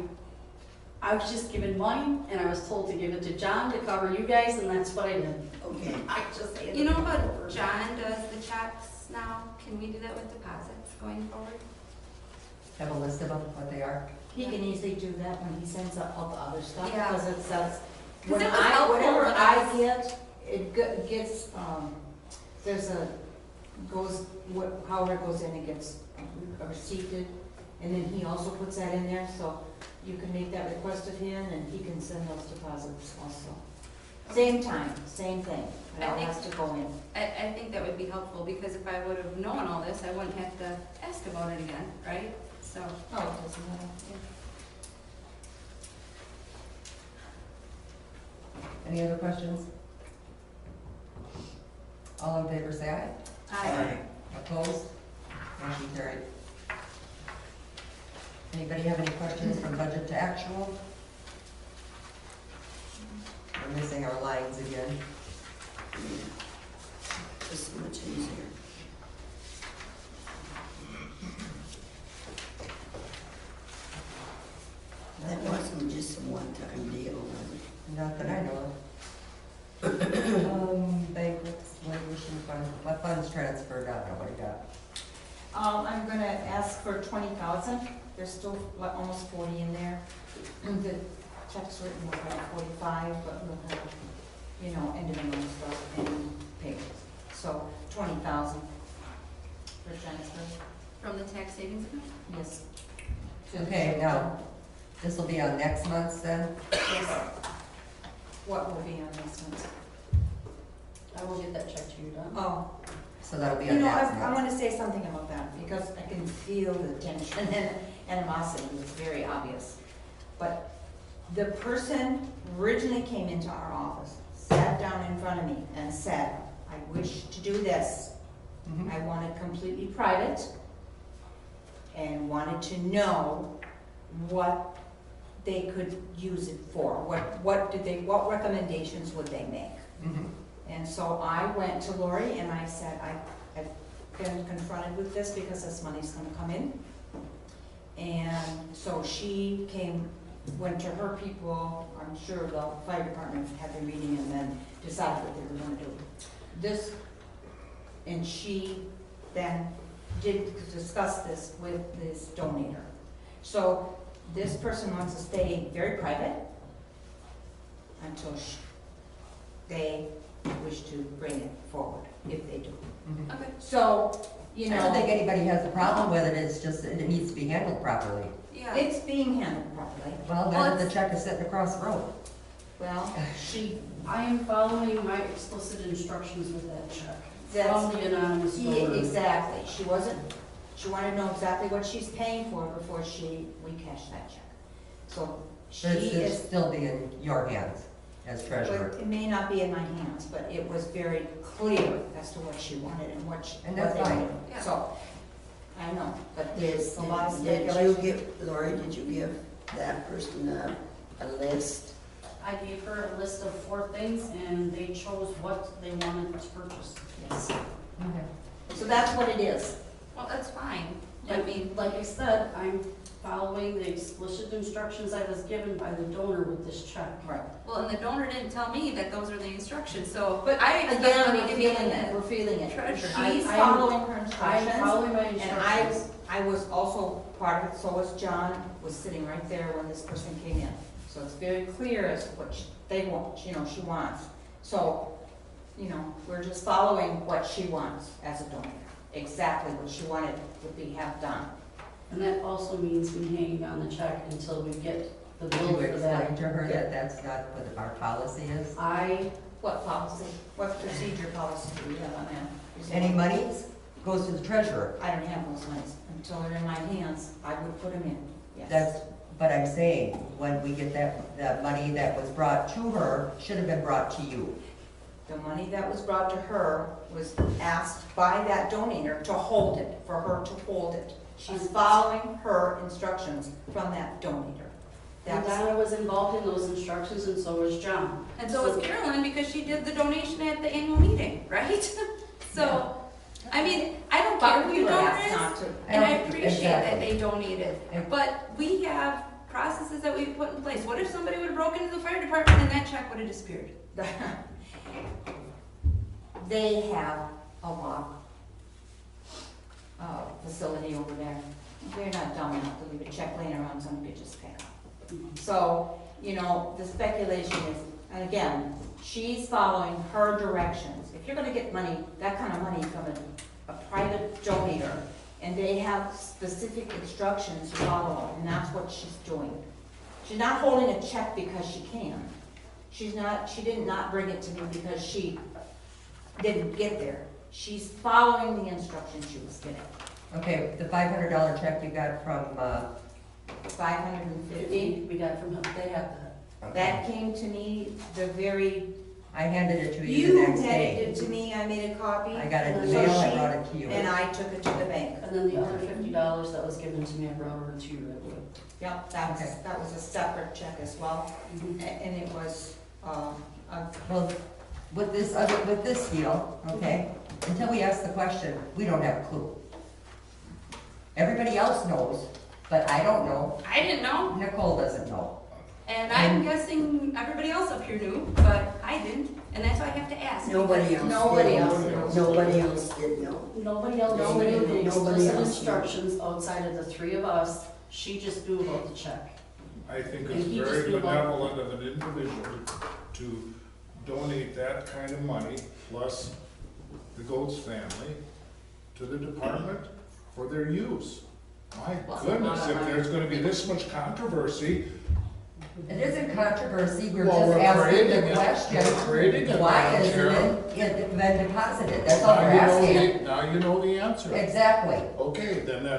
was just given money and I was told to give it to John to cover you guys and that's what I did. Okay. I just handed you know it how over. John does the checks now? Can we do that with deposits going forward? Have a list of them, what they are. He can easily do that when he sends out all the other stuff, Yeah. because it says, 'Cause when it was helpful whatever when I I get, it gets, there's a, however it goes in, it gets receipted, and then he also puts that in there, so you can make that request of him, and he can send those deposits also. Same time, same thing, it all has to go in. I think that would be helpful, because if I would have known all this, I wouldn't have to ask about it again, right? So, Oh, it doesn't matter. Any other questions? All in favor, say aye. I, Opposed? Motion carried. Anybody have any questions from budget to actual? We're missing our lines again. This is much easier. That wasn't just a one-time deal, was it? Not that I know of. Banquets, languishing fund, what funds transferred out, nobody got. I'm gonna ask for 20,000 there's still like almost 40 in there. The check's written with like 45, but we'll have, you know, end of the month stuff and payments. So 20,000 for transfer. From the tax savings account? Yes. Okay, now, this will be on next month's then? Yes. What will be on next month? I will get that check to you, Don. Oh, So that'll be you on know, next I month. want to say something about that because I can feel the tension and animosity. It's very obvious. But the person originally came into our office, sat down in front of me and said, I wish to do this. Mhm. I want it completely private and wanted to know what they could use it for. What recommendations would they make? Mhm. And so I went to Lori and I said, I've been confronted with this because this money's gonna come in. And so she went to her people, I'm sure the fire department had been reading and then decided what they were gonna do. This, and she then did discuss this with this donator. So this person wants to stay very private until they wish to bring it forward, if they do. Mhm. Okay. So, you I don't think know, anybody has a problem with it, it's just that it needs to be handled properly. Yeah. it's being handled properly. Well, Well, then the check is sitting across the road. Well, she, I am following my explicit instructions with that check That's- from the anonymous yeah, donor. exactly, she wanted to know exactly what she's paying for before we cash that check. So she But it should is, still be in your hands as treasurer. but it may not be in my hands, but it was very clear as to what she wanted and what And what that's they fine. wanted. Yeah. So, I know, but there's a lot of Did you speculation. give, Lori, did you give that person a list? I gave her a list of 4 things and they chose what they wanted to purchase. Yes. Okay. So that's what it is. Well, that's fine. I Like, mean, like I said, I'm following the explicit instructions I was given by the donor with this check. Right. well, and the donor didn't tell me that those are the instructions, so, But I expect again, money we're to be in feeling it, the we're feeling it. treasurer. She's I'm- following her I'm instructions. following my And instructions. I was also part of it, so was John, was sitting right there when this person came in. So it's very clear as to what they want, you know, she wants. So, you know, we're just following what she wants as a donor. Exactly what she wanted would be have done. And that also means me hanging on the check until we get the Did bill you for explain that. to her that that's not what our policy is? What policy, what procedure policy do we have on that? Is Any it- money goes to the treasurer. I don't have those monies. Until they're in my hands, I would put them in, yes. That's, but I'm saying, when we get that money that was brought to her, should have been brought to you. The money that was brought to her was asked by that donator to hold it, for her to hold it. She's following her instructions from that donator. And That's, Donna was involved in those instructions and so was John. And so was Carolyn, because she did the donation at the annual meeting, right? So, I mean, I don't care but who we the were donor asked is, not to. and I appreciate that Exactly. they donated. But we have processes that we've put in place. What if somebody would have broken into the fire department and that check would have disappeared? They have a lock facility over there. They're not dumb enough to leave a check laying around, somebody could just pay it. So, you know, the speculation is, and again, she's following her directions. If you're gonna get money, that kind of money from a private donator, and they have specific instructions to follow, and that's what she's doing. She's not holding a check because she can. She did not bring it to me because she didn't get there. She's following the instructions she was given. Okay, the $500 check you got from, 550. We got from him, they have that. That came to me the very, I handed it to you you the next handed day. it to me, I made a copy. I got it in the So mail, I she- brought it to you. And I took it to the bank. And then the other $50 that was given to me, I brought over to you, I believe. Yep, Okay. that was a separate check as well. And it was, Well, with this deal, okay, until we ask the question, we don't have a clue. Everybody else knows, but I don't know, I didn't know, Nicole doesn't know. and I'm guessing everybody else up here knew, but I didn't, and that's why I have to ask. Nobody else did. Nobody else knows. Nobody else did know. Nobody else Nobody- knew the nobody explicit else knew. instructions outside of the 3 of us She just knew about the check. I think And it's he just very knew about- benevolent of an individual to donate that kind of money, plus the Goats family, to the department for their use. My Well, goodness, if there's gonna be this much controversy, It isn't controversy, we're Well, just we're asking creating the it. question, We're creating it, why Madam isn't Chair. it been deposited? That's all we're asking. now you know the answer. Exactly. Okay, then then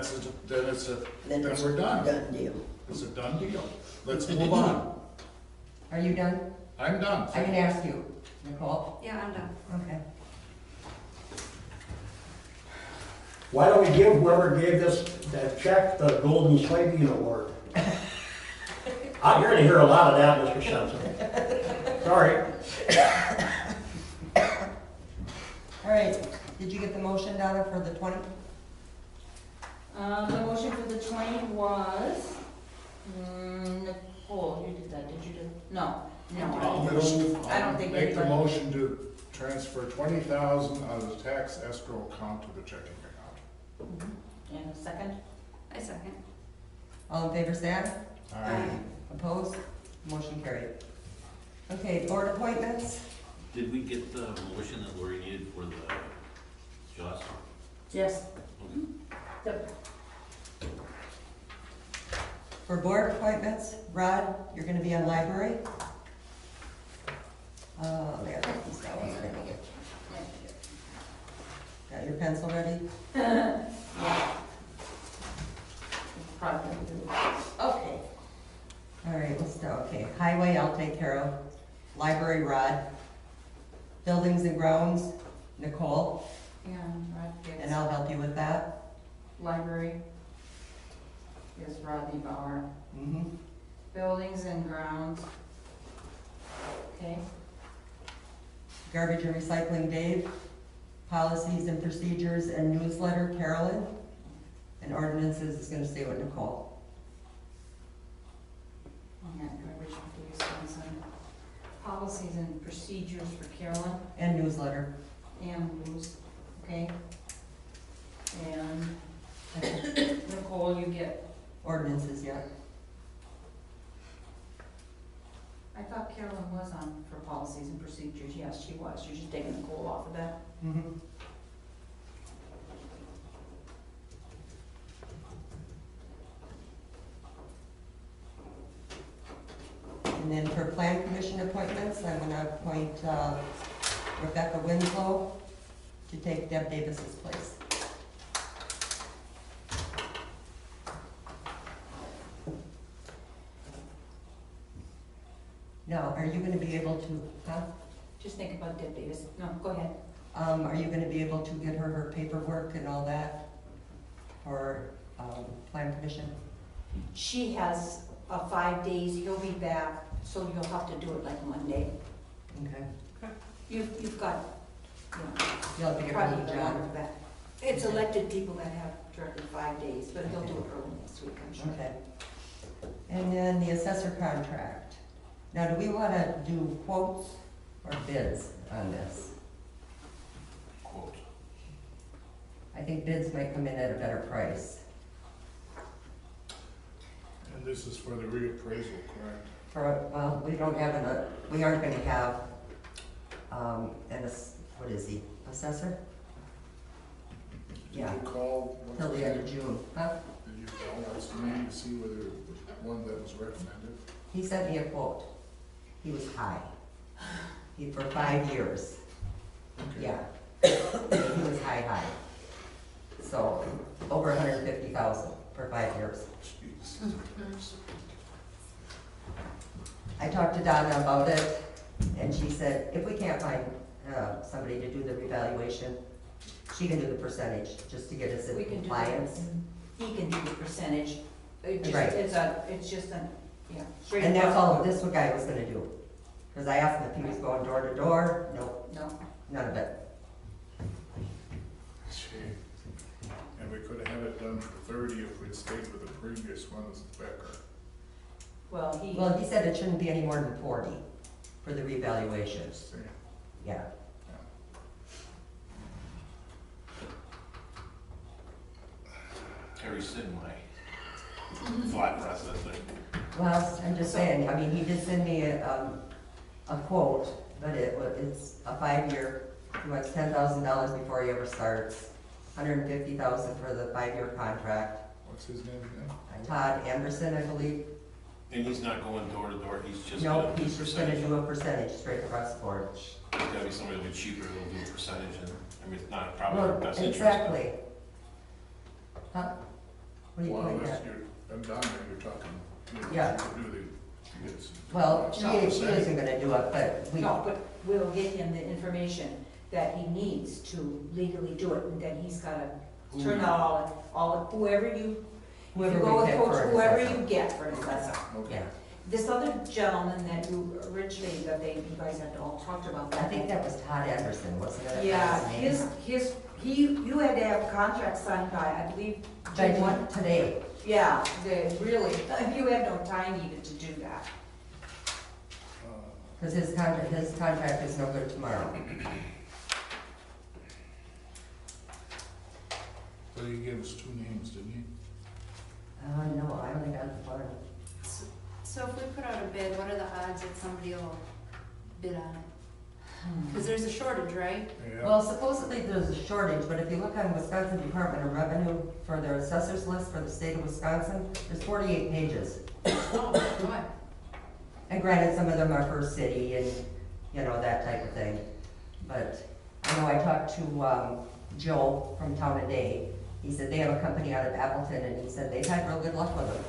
it's we're done. Done deal. It's a done deal. Let's move on. Are you done? I'm done. I can ask you, Nicole. Yeah, I'm done. Okay. Why don't we give whoever gave that check the Golden Soybean Award? You're gonna hear a lot of that, Mr. Simpson. Sorry. All right, did you get the motion, Donna, for the 20? The motion for the 20 was, Nicole, you did that, did you do? No, I don't think Make the anybody. motion to transfer 20,000 out of the tax escrow account to the checking account. And a second? I second. All in favor, say aye. Aye. Opposed? Motion carried. Okay, board appointments. Did we get the motion that Lori needed for the JOS? Yes. For board appointments, Rod, you're gonna be on library. I gotta write these down. Got your pencil ready? Probably. Okay. All right, let's go. Okay, highway I'll take care of. Library, Rod. Buildings and grounds, Nicole, Yeah, Rod and gets, I'll help you with that. library is Rodney Bauer. Mm-hmm. Buildings and grounds. Okay, Garbage and recycling, Dave. Policies and procedures and newsletter, Carolyn. And ordinances is gonna stay with Nicole. yeah, garbage and Wisconsin. Policies and procedures for Carolyn And newsletter. and rules, okay? And Nicole, you get, Ordinances, yeah. I thought Carolyn was on for policies and procedures, yes, she was, you're just taking Nicole off of that. Mm-hmm. And then for plan commission appointments, I'm gonna appoint Rebecca Winslow to take Deb Davis's place. Now, are you gonna be able to, Just think about Deb Davis, no, go ahead. are you gonna be able to get her paperwork and all that for plan commission? She has 5 days, he'll be back, so you'll have to do it like Monday. Okay. You've got, you know, You'll have to get her probably the the job. longer that. It's elected people that have directly 5 days, but he'll do it early next week, I'm sure. Okay. And then the assessor contract. Now, do we wanna do quotes or bids on this? Quote. I think bids might come in at a better price. And this is for the reappraisal, correct? Well, we don't have we aren't gonna have, what is he, assessor? Yeah, Did you call? what's till his the end name? of June, huh? Did you call what's the name to see whether one that was recommended? He sent me a quote. He was high. For 5 years. Yeah. He was high. So, over 150,000 for 5 years. Jeez. I talked to Donna about it, and she said, if we can't find somebody to do the revaluation, she can do the percentage, just to get us in We can do compliance. He can do the percentage, Right. it's just a, yeah. straight And that's across. all this guy was gonna do. Because I asked him if he was going door to door, nope, No, none of it. Gee. And we could have had it done for 30 if we'd stayed with the previous one as Becker. well, Well, he said it shouldn't be any more than 40 for the revaluation, See? yeah. Terry Sidway. thought process there. Well, I'm just saying, I mean, he did send me a quote, but it's a 5-year, he wants $10,000 before he ever starts, $150,000 for the 5-year contract. What's his name again? Todd Anderson, I believe. And he's not going door to door, he's just No, gonna do he's just gonna percentage. do a percentage straight across the board. There's gotta be somebody that'll be cheaper, that'll do a percentage, and, I mean, it's not probably our Well, best interest. exactly. Huh? What do you Well, think? unless I'm down there, you're talking, you know, Yeah. you do the, it's. Well, it's she not the same. isn't gonna do it, but we, No, but we'll get him the information that he needs to legally do it, and then he's gotta turn out whoever you, if whoever you go we with pick coach, for an whoever assessor. you get for an assessor. Okay. Yeah, This other gentleman that you originally, you guys had all talked about I that. think that was Todd Anderson, wasn't it? Yeah, name? you had to have contracts signed by, I believe, By June. one today. Yeah, really, you had no time even to do that. Because his contract is no good tomorrow. So he gave us 2 names, didn't he? No, I only got the one. So if we put out a bid, what are the odds that somebody will bid on it? Because there's a shortage, right? Yeah. Well, supposedly there's a shortage, but if you look on Wisconsin Department of Revenue for their assessors list for the state of Wisconsin, there's 48 pages. Oh, boy. And granted, some of them are for city and, you know, that type of thing. But I know I talked to Joe from Town a Day. He said they have a company out of Appleton, and he said they've had real good luck with them.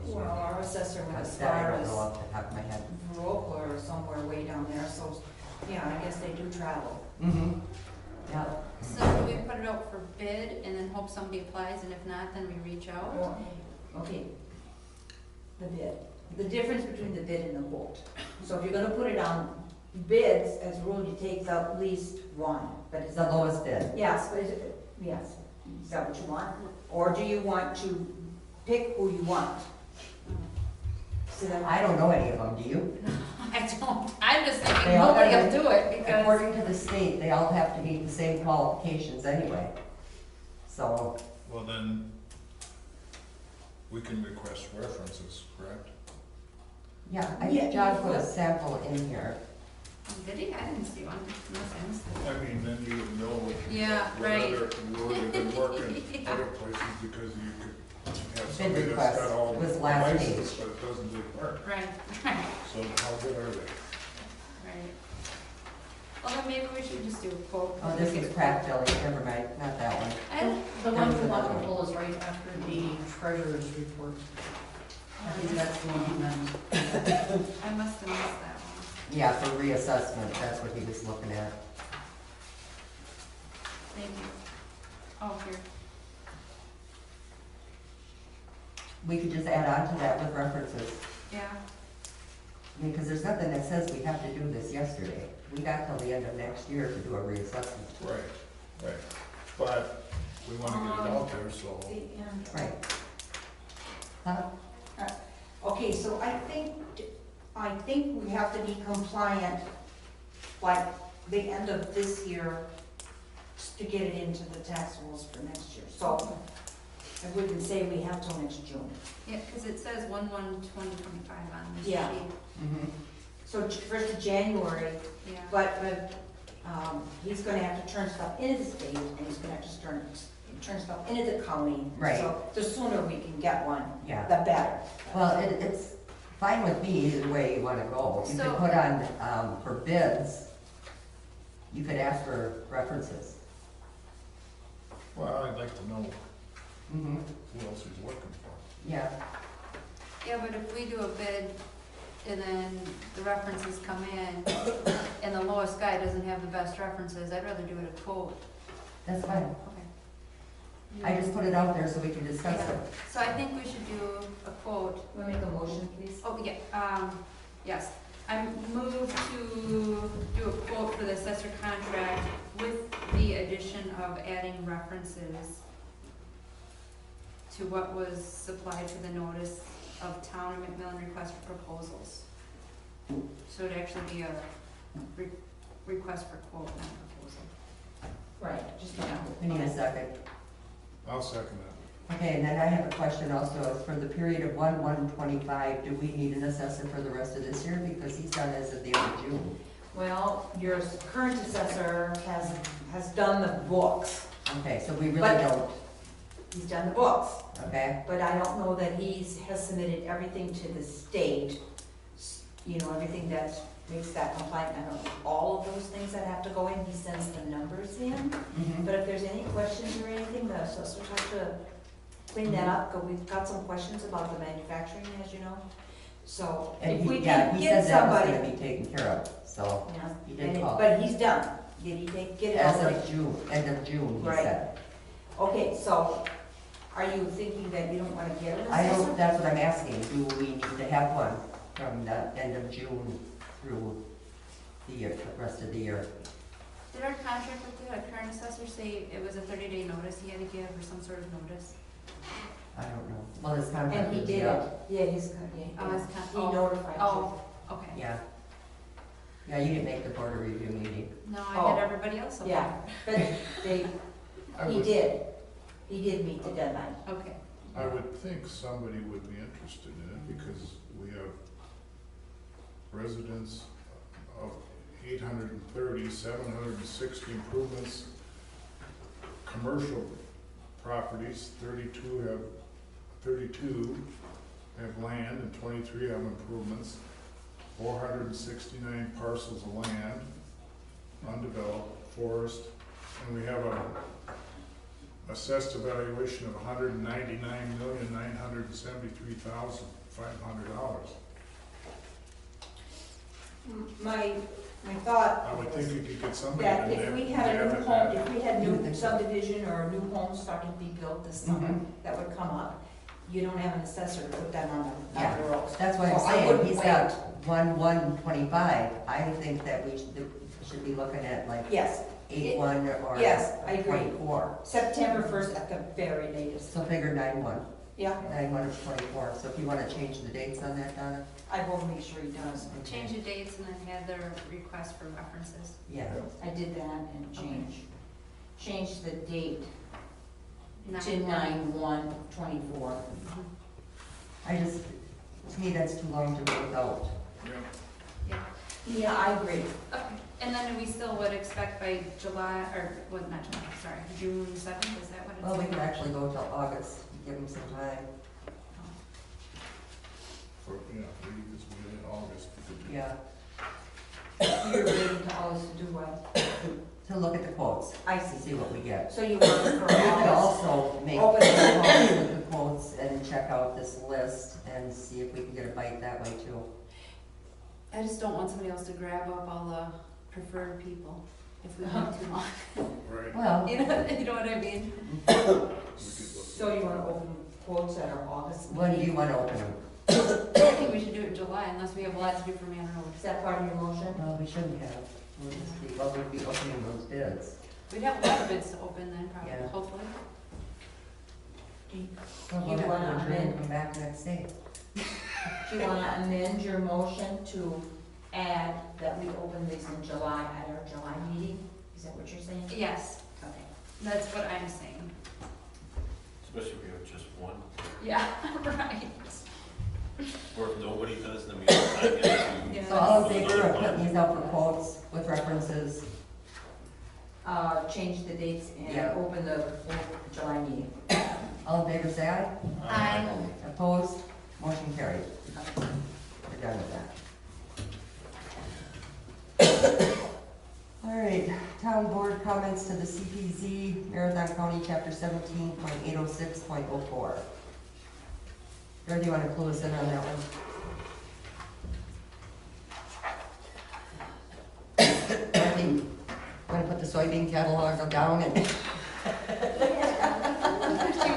Well, our assessor went as That I far don't as know off the top of my head. Rockler or somewhere way down there, so, yeah, I guess they do travel. Mm-hmm. Yeah. So do we put it out for bid and then hope somebody applies, and if not, then we reach out? Okay, the bid. The difference between the bid and the quote. So if you're gonna put it on bids, as a rule, you take at least one, but It's the lowest bid. yes, but yes, is that what you want? Or do you want to pick who you want? So then I don't know any of them, do you? I don't, I'm just thinking They all nobody gotta- will do it because, According to the state, they all have to meet the same qualifications anyway. So, Well, then, we can request references, correct? yeah, I Yeah, think John you put a could. sample in here. did he? I didn't see one. Unless I missed it. I mean, then you would know. Yeah, what right. other, where they've been working other places, because you could have somebody that's request got all the was last licenses, page. but it doesn't do work. Right, right, So how good are they? right. Well, then maybe we should just do a quote. Oh, this is crack jelly, never mind, not that one. I- The one you want to pull is right after the treasurer's report. I think that's the one you meant. I must have missed that one. Yeah, for reassessment, that's what he was looking at. Thank you. Oh, here. We could just add on to that with references. Yeah, I mean, because there's nothing that says we have to do this yesterday. We got till the end of next year to do a reassessment. Right, right. But we wanna get it out there, so. Right. Huh? Okay, so I think we have to be compliant, like, the end of this year to get it into the tax rules for next year. So I wouldn't say we have till next June. yeah, because it says 1/1/2025 on this sheet. Yeah. Mm-hmm. So first of January, Yeah. but he's gonna have to turn stuff into the state, and he's gonna have to turn stuff into the county. Right. So the sooner we can get one, Yeah. the better. Well, it's fine with me either way you want to go. You could So- put on, for bids, you could ask for references. Well, I'd like to know Mm-hmm. who else he's working for. Yeah. Yeah, but if we do a bid and then the references come in and the lowest guy doesn't have the best references, I'd rather do it a quote. That's fine. Okay. I just put it out there so we can discuss it. So I think we should do a quote. Want to make a motion, please? Oh, yeah, yes. I move to do a quote for the assessor contract with the addition of adding references to what was supplied to the notice of town and McMillan request for proposals. So it'd actually be a request for quote, not proposal. Right, just, Yeah. We need a second. I'll second that. Okay, and then I have a question also, for the period of 1/1/25, do we need an assessor for the rest of this year? Because he's done as of the end of June. Well, your current assessor has done the books. Okay, so we really But- don't, He's done the books, okay? but I don't know that has submitted everything to the state. You know, everything that makes that compliant. I don't know all of those things that have to go in. He sends the numbers in. Mhm. But if there's any questions or anything, the assessors have to clean that up, because we've got some questions about the manufacturing, as you know. So And if we he, yeah, can he get said that was somebody. gonna be taken care of, so, Yeah, he did and call. but he's done. Did he get it As all? of June, end of June, he Right. said. Okay, so are you thinking that you don't want to get an I assessor? don't, that's what I'm asking, do we need to have one from the end of June through the year, the rest of the year? Did our contract with the current assessor say it was a 30-day notice he had to give or some sort of notice? I don't know, well, his contract And he is did up. it. Yeah, his, yeah. Oh, his He oh, notified you. Oh, okay. Yeah. Yeah, you didn't make the board of review meeting. No, I Oh. had everybody else up Yeah, but they, I he would, did. He did meet the deadline. there. Okay. I would think somebody would be interested in it because we have residents of 830, 760 improvements, commercial properties, 32 have land and 23 have improvements, 469 parcels of land, undeveloped, forest, and we have a assessed evaluation of $199,973,500. My thought I would think you could get somebody that in if there. we had a Yeah, new but home, that- if we had new subdivision or a new home starting to be built this summer, Mhm. that would come up, you don't have an assessor to put them on Yeah. the rolls. That's what I'm So I saying, wouldn't he's wait. got 1/1/25, I think that we should be looking at like Yes, 8/1 or yes, I agree. 24. September 1st at the very latest. So figure 9/1, Yeah, 9/1 of 24, so if you wanna change the dates on that, Donna? I will make sure he does. Okay. Change the dates and then had the request for references. Yeah, I did that and change the date to 9/1. 9/1/24. I just, to me, that's too long to go without. Yeah. Yeah. Yeah, I agree. Okay, and then we still would expect by July, or, well, not July, sorry, June 7th, is that what it's? Well, we could actually go till August, give him some time. For, yeah, maybe this will be in August. we could do- Yeah, You're waiting to always to do what? to look at the quotes, I to see. see what we get. So you want for We could August? also make Open calls the with the quotes and check out this list and see if we can get a bite that way too. I just don't want somebody else to grab up all the preferred people if we wait too long. Right. Well, You know what I mean? We could look. So you want to open quotes that are August? when do you want to open them? I think we should do it in July unless we have a lot to do for Manor Road. Is that part of your motion? Well, we shouldn't have. We'll just be, well, we'd be opening those bids. We'd have a lot of bids to open then, probably, Yeah. hopefully. Well, You we'll have wanna to adjourn and amend- come back next day. Do you want to amend your motion to add that we open these in July at our July meeting? Is that what you're saying? Yes, Okay. that's what I'm saying. Especially if we have just one, Yeah, right. or if nobody does, then we have time to. Yeah. So all in favor of putting these out for quotes with references? Change the dates and Yeah. open the July meeting. All in favor, say aye. Aye. Opposed? Motion carried. We're done with that. All right, town board comments to the CPZ, Marathon County, chapter 17.806.04. Or do you want to clue us in on that one? Dorothy, want to put the soybean catalog down and? You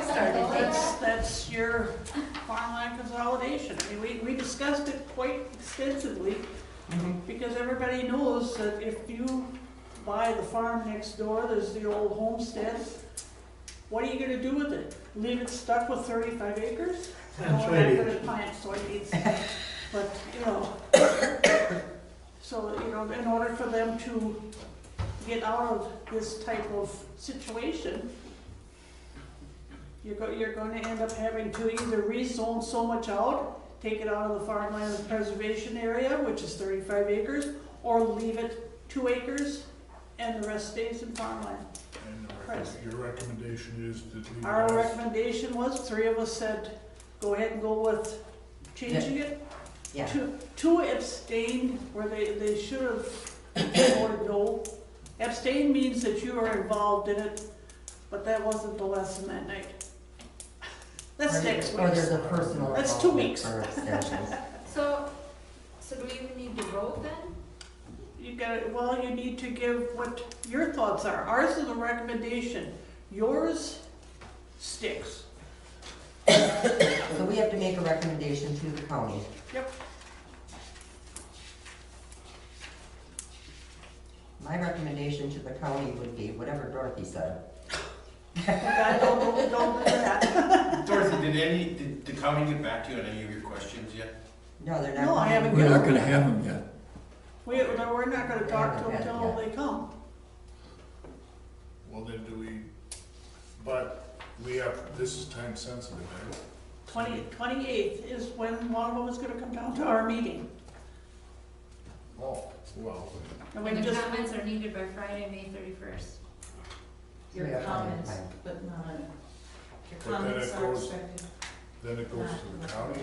started. That's your farmland consolidation. I mean, we discussed it quite extensively, because everybody knows that if you buy the farm next door, there's the old homestead, what are you gonna do with it? Leave it stuck with 35 acres? That's No, I'm right. not gonna plant soybeans, but, you know, so, you know, in order for them to get out of this type of situation, you're gonna end up having to either rezone so much out, take it out of the farmland preservation area, which is 35 acres, or leave it 2 acres and the rest stays in farmland. And Right. your recommendation is to leave it Our as- recommendation was, 3 of us said, go ahead and go with changing it. Yeah. Two abstained, where they should have voted no. Abstain means that you are involved in it, but that wasn't the lesson that night. That's next week. Or there's a personal. That's 2 involvement weeks. For abstentions. So do we even need to vote then? You need to give what your thoughts are. Ours is a recommendation. Yours sticks. So we have to make a recommendation to the county. Yep. My recommendation to the county would be whatever Dorothy said. Don't do that. Dorothy, did the county get back to you on any of your questions yet? No, they're not. No, I haven't We're not gonna have them yet. We're not gonna talk to them Yeah. until they come. Well, then do we, but we have, this is time sensitive, right? 28th is when one of them is gonna come down to our meeting. Oh, well, And we And the just, comments are needed by Friday, May 31st. Your Yeah, comments, fine. but not, your But then comments it are goes- expected. then it goes to the county.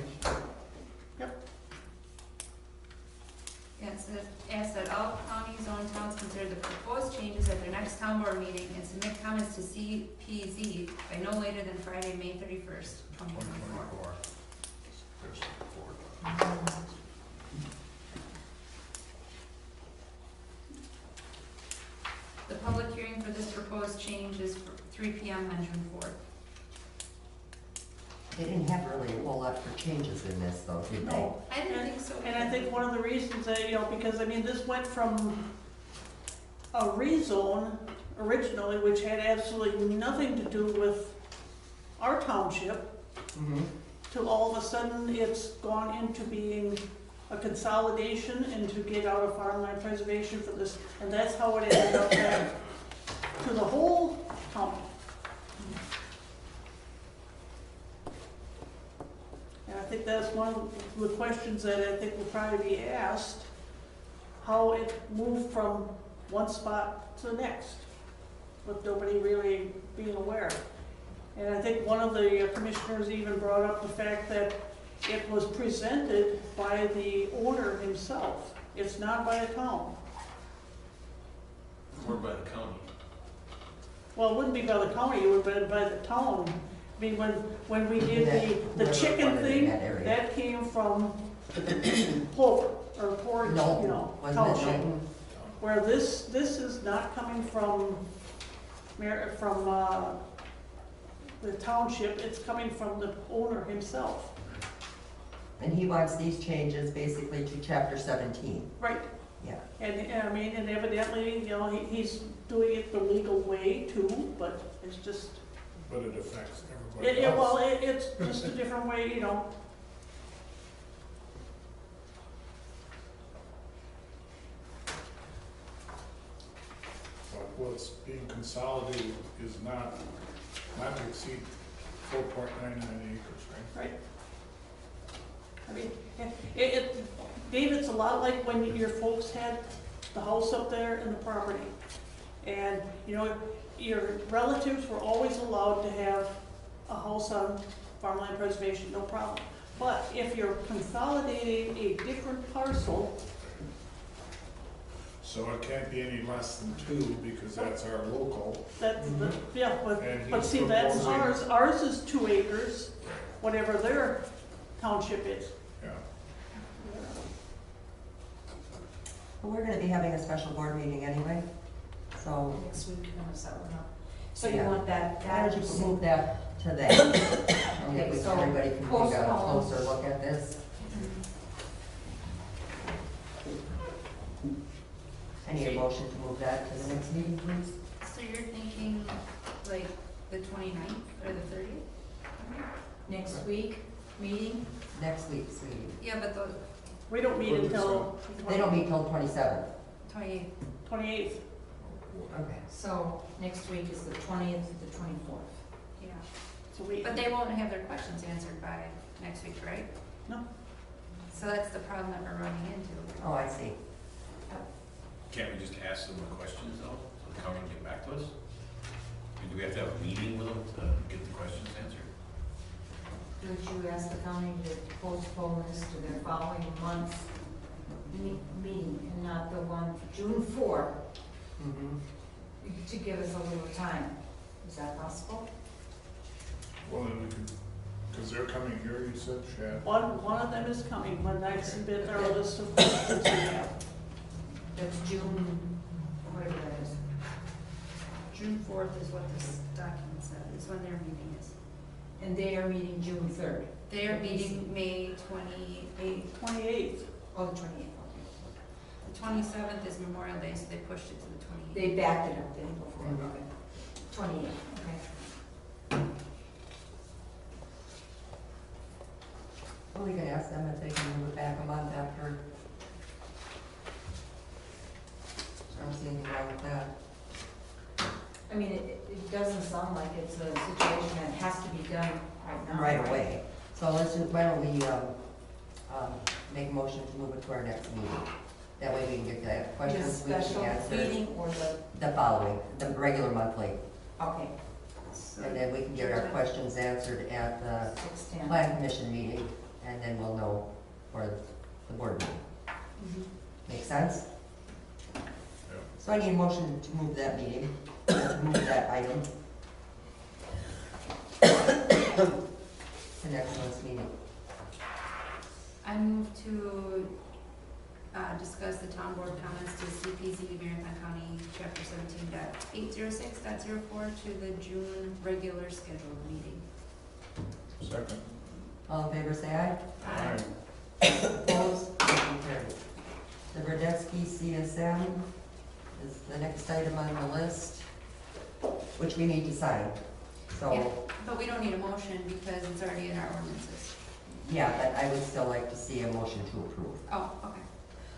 Yeah, it says, asks that all county zone towns consider the proposed changes at their next town board meeting and submit comments to CPZ by no later than Friday, May 31st, 2024. 2024. There's the report. The public hearing for this proposed change is for 3 PM on June 4th. They didn't have really a whole lot for changes in this though, did they? no. I didn't think so. And I think one of the reasons that, because this went from a rezone originally, which had absolutely nothing to do with our township, to all of a sudden it's gone into being a consolidation and to get out of farmland preservation for this, and that's how it ended up back to the whole county. And I think that's one of the questions that I think will probably be asked, how it moved from one spot to the next, with nobody really being aware. And I think one of the commissioners even brought up the fact that it was presented by the owner himself. It's not by the town. Or by the county? Well, it wouldn't be by the county, it would be by the town. I mean, when we did the Whoever chicken wanted in thing, that area. that came from Plover, or Portage, No, wasn't it township. Knowlton? Where this is not coming from the township, it's coming from the owner himself. And he wants these changes basically to chapter 17. Right. Yeah. And evidently, he's doing it the legal way too, but it's just, But it affects everybody else. well, it's just a different way, But what's being consolidated is not to exceed 4.99 acres, right? Right. I mean, Dave, it's a lot like when your folks had the house up there and the property. And, your relatives were always allowed to have a house on farmland preservation, no problem. But if you're consolidating a different parcel, So it can't be any less than 2 because that's our local. that's, Mhm. yeah, And but he's see, that's proposing- ours is 2 acres, whatever their township is. Yeah. Well, we're gonna be having a special board meeting anyway, so Next week, you're gonna set one up. So you Yeah. want that, why don't you that, move that to that? And Okay, if we- so everybody can take a postpone. closer look at this. I need a motion to move that to the next meeting, please. So you're thinking like the 29th or the 30th? next week, meeting? Next week's meeting. Yeah, but the We don't meet until They don't meet till 27th. 28th. 28th. Okay. So next week is the 20th to the 24th. Yeah. So So we, But they won't have their questions answered by next week, right? No. So that's the problem that we're running into. Oh, I see. Can't we just ask them the questions though, so they come and get back to us? I mean, do we have to have a meeting with them to get the questions answered? Would you ask the county to postpone this to their following month's meeting and not the one June 4th to give us a little time? Is that possible? Well, then we could, because they're coming here, you said, Chad? one of them is coming, when I submit our list of questions we have. That's June, whatever that is. June 4th is what this document said, is when their meeting is. And they are meeting June 3rd. They are meeting May 28th. 28th. Oh, the 28th, okay. The 27th is Memorial Day, so they pushed it to the 28th. They backed it up, they didn't go forward, okay. 28th, okay. Well, we can ask them if they can move it back a month after. I don't see anything wrong with that. I mean, it doesn't sound like it's a situation that has to be done right now. Right away. So let's just, why don't we, make a motion to move it to our next meeting? That way we can get that The questions we can special answer. meeting or The following, the regular monthly. okay, And then we can get our questions answered at the 6:10. plan commission meeting, and then we'll know for the board meeting. Make sense? So I need a motion to move that meeting, to move that item. The next month's meeting. I move to discuss the town board comments to CPZ Marathon County Chapter 17.806.04 to the June regular scheduled meeting. Second. All in favor, say aye. Aye. Opposed? Motion carried. The Verdetsky CSM is the next item on the list, which we need to sign. Yeah, So, but we don't need a motion because it's already in our ordinances. yeah, but I would still like to see a motion to approve, Oh, okay.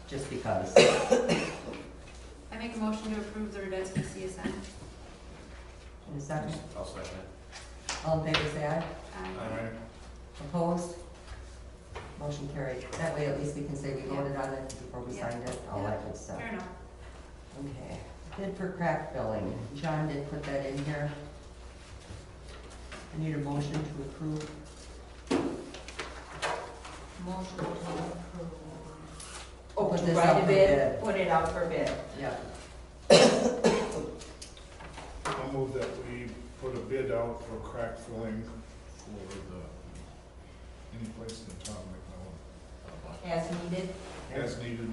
just because. I make a motion to approve the Radetsky CSN. In a second, I'll second it. all in favor, say aye. Aye. Opposed? Motion carried. That way at least we can say we voted on it before we Yeah. signed it, all that good stuff. Fair enough. Okay. Bid for crack filling. John did put that in here. I need a motion to approve. Motion to approve. Oh, Put to this write out a for bid, bid. put it out for bid. Yeah. I'll move that we put a bid out for crack filling for any place in the town of McMillan, As needed. as needed.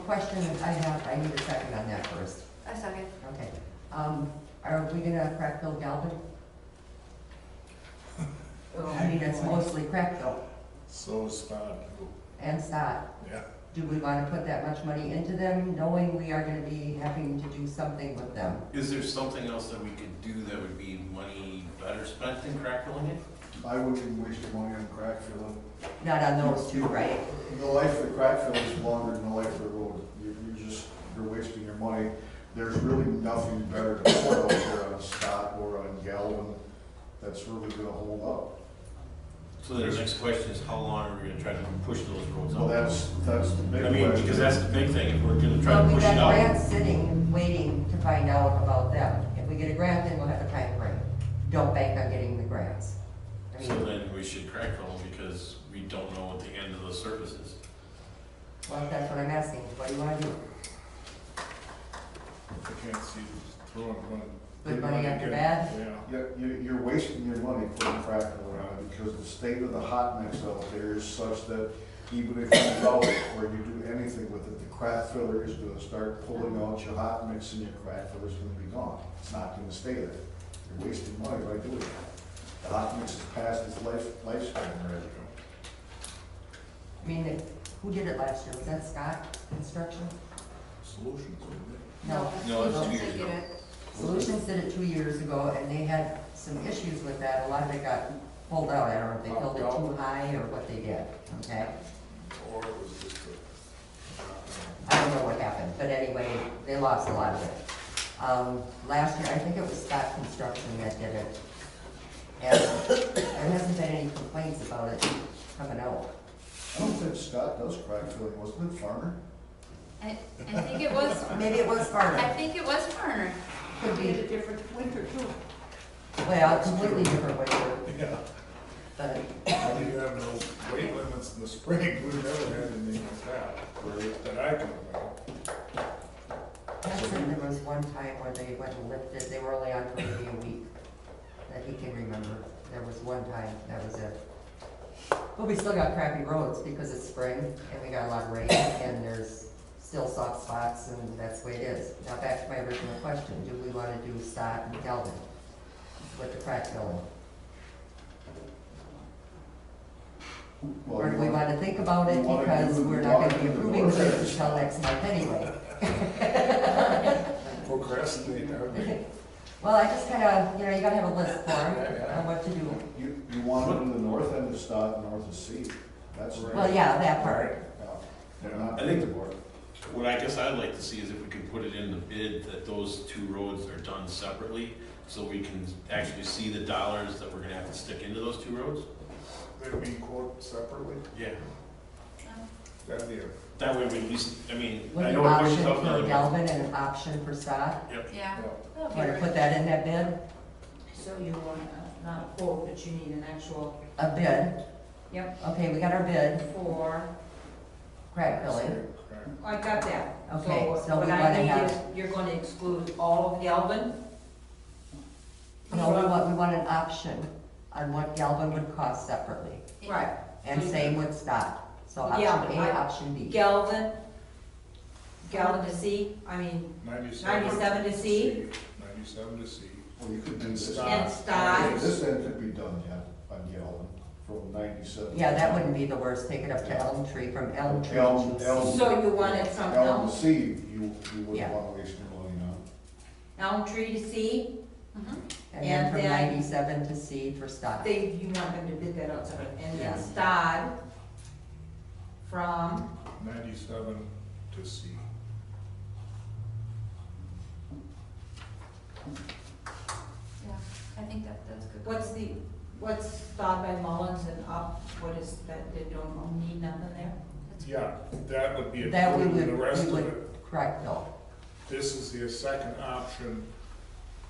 Question I have, I need a second on that first. A second. Okay. Are we gonna crack fill Galvin? I mean, it's mostly crack fill So is Todd. and Stott. Yeah. Do we wanna put that much money into them, knowing we are gonna be having to do something with them? Is there something else that we could do that would be money better spent than crack filling it? I wouldn't even waste your money on crack filling. Not on those two, right? The life of the crack fill is longer than the life of the road. You're wasting your money. There's really nothing better to put out there on Scott or on Galvin that's really gonna hold up. So then the next question is, how long are we gonna try to push those roads So out? that's the big I mean, question. because that's the big thing, if we're gonna try Well, to we push it got out. grants sitting, waiting to find out about them. If we get a grant, then we'll have a time frame. Don't bank on getting the grants. I So mean, then we should crack fill them because we don't know what the end of the service is. well, that's what I'm asking. What do you wanna do? I can't see throwing one. Good money after again. bad? Yeah. You're wasting your money putting crack fill on it because the state of the hot mix out there is such that even if you go or you do anything with it, the crack filler is gonna start pulling out your hot mix and your crack filler's gonna be gone. It's not gonna stay there. You're wasting money by doing that. The hot mix is past its lifespan already. I mean, who did it last year? Was that Scott Construction? Solutions, wouldn't it? No. No, that's 2 They years get ago. it. Solutions did it 2 years ago, and they had some issues with that. A lot of it got pulled out. I don't know if they filled it too high or what they did, okay? Or it was just I don't know what happened, but anyway, they lost a lot of it. Last year, I think it was Scott Construction that did it. And there hasn't been any complaints about it coming out. I don't think Scott does crack filling, wasn't it Farmer? I think it was, Maybe it was I Farmer. think it was Farner. Could We had be, a different winter too. well, completely different way. Yeah. But When you have no weight limits in the spring, we've never had anything like that, that I can remember. Jackson, there was one time where they went and lifted, they were only on for maybe a week, that he can remember. There was one time, that was it. But we still got crappy roads because it's spring and we got a lot of rain and there's still soft spots and that's the way it is. Now back to my original question, do we want to do Stott and Galvin with the crack filling? Well, Or do we you want to think about it you wanna because do- we're you not wanna going to be do the approving north this end. until next month anyway? Procrastinate, I mean. Well, I just kind of, you gotta have a list for them on what to do. You want to do the north end of Stott, north of C. That's. Well, yeah, that part. Yeah. Not I think the board. What I guess I'd like to see is if we can put it in the bid that those two roads are done separately, so we can actually see the dollars that we're gonna have to stick into those two roads. They'd be quoted separately, Yeah. that'd be a, That way we at least, I mean, With I an know it option pushes up another. for Galvin and an option for Stott. Yeah. yeah. That'll be Want to right. put that in that bid? So you want, not a quote, but you need an actual, A bid? Yep. Okay, we got our bid, for, crack filling. I got that. Okay, so what we I wanna need have- is, you're gonna exclude all of Galvin? No, we want an option on what Galvin would cost separately. Right. And same with Stott. So Yeah, option A, option B. Galvin to C, I mean, 97 to C. 97 to C. Well, you could do this. And Stott. This end could be done yet on Galvin from 97. Yeah, that wouldn't be the worst. Take it up to Elm Tree, from Elm Tree Elm- to Elm- C. So you want it from Elm Elm, to C, you wouldn't Yeah. want to waste your money on. Elm Tree to C? Mhm. And then and from then- 97 to C for Stott. You want them to bid that out separate, and Yeah. then Stod from, 97 to C. Yeah, I think that's good. what's Stod by Mullins and up, what is that, they don't need nothing there? Yeah, that would be That we included in would, the rest we of would it. correct though. This is the second option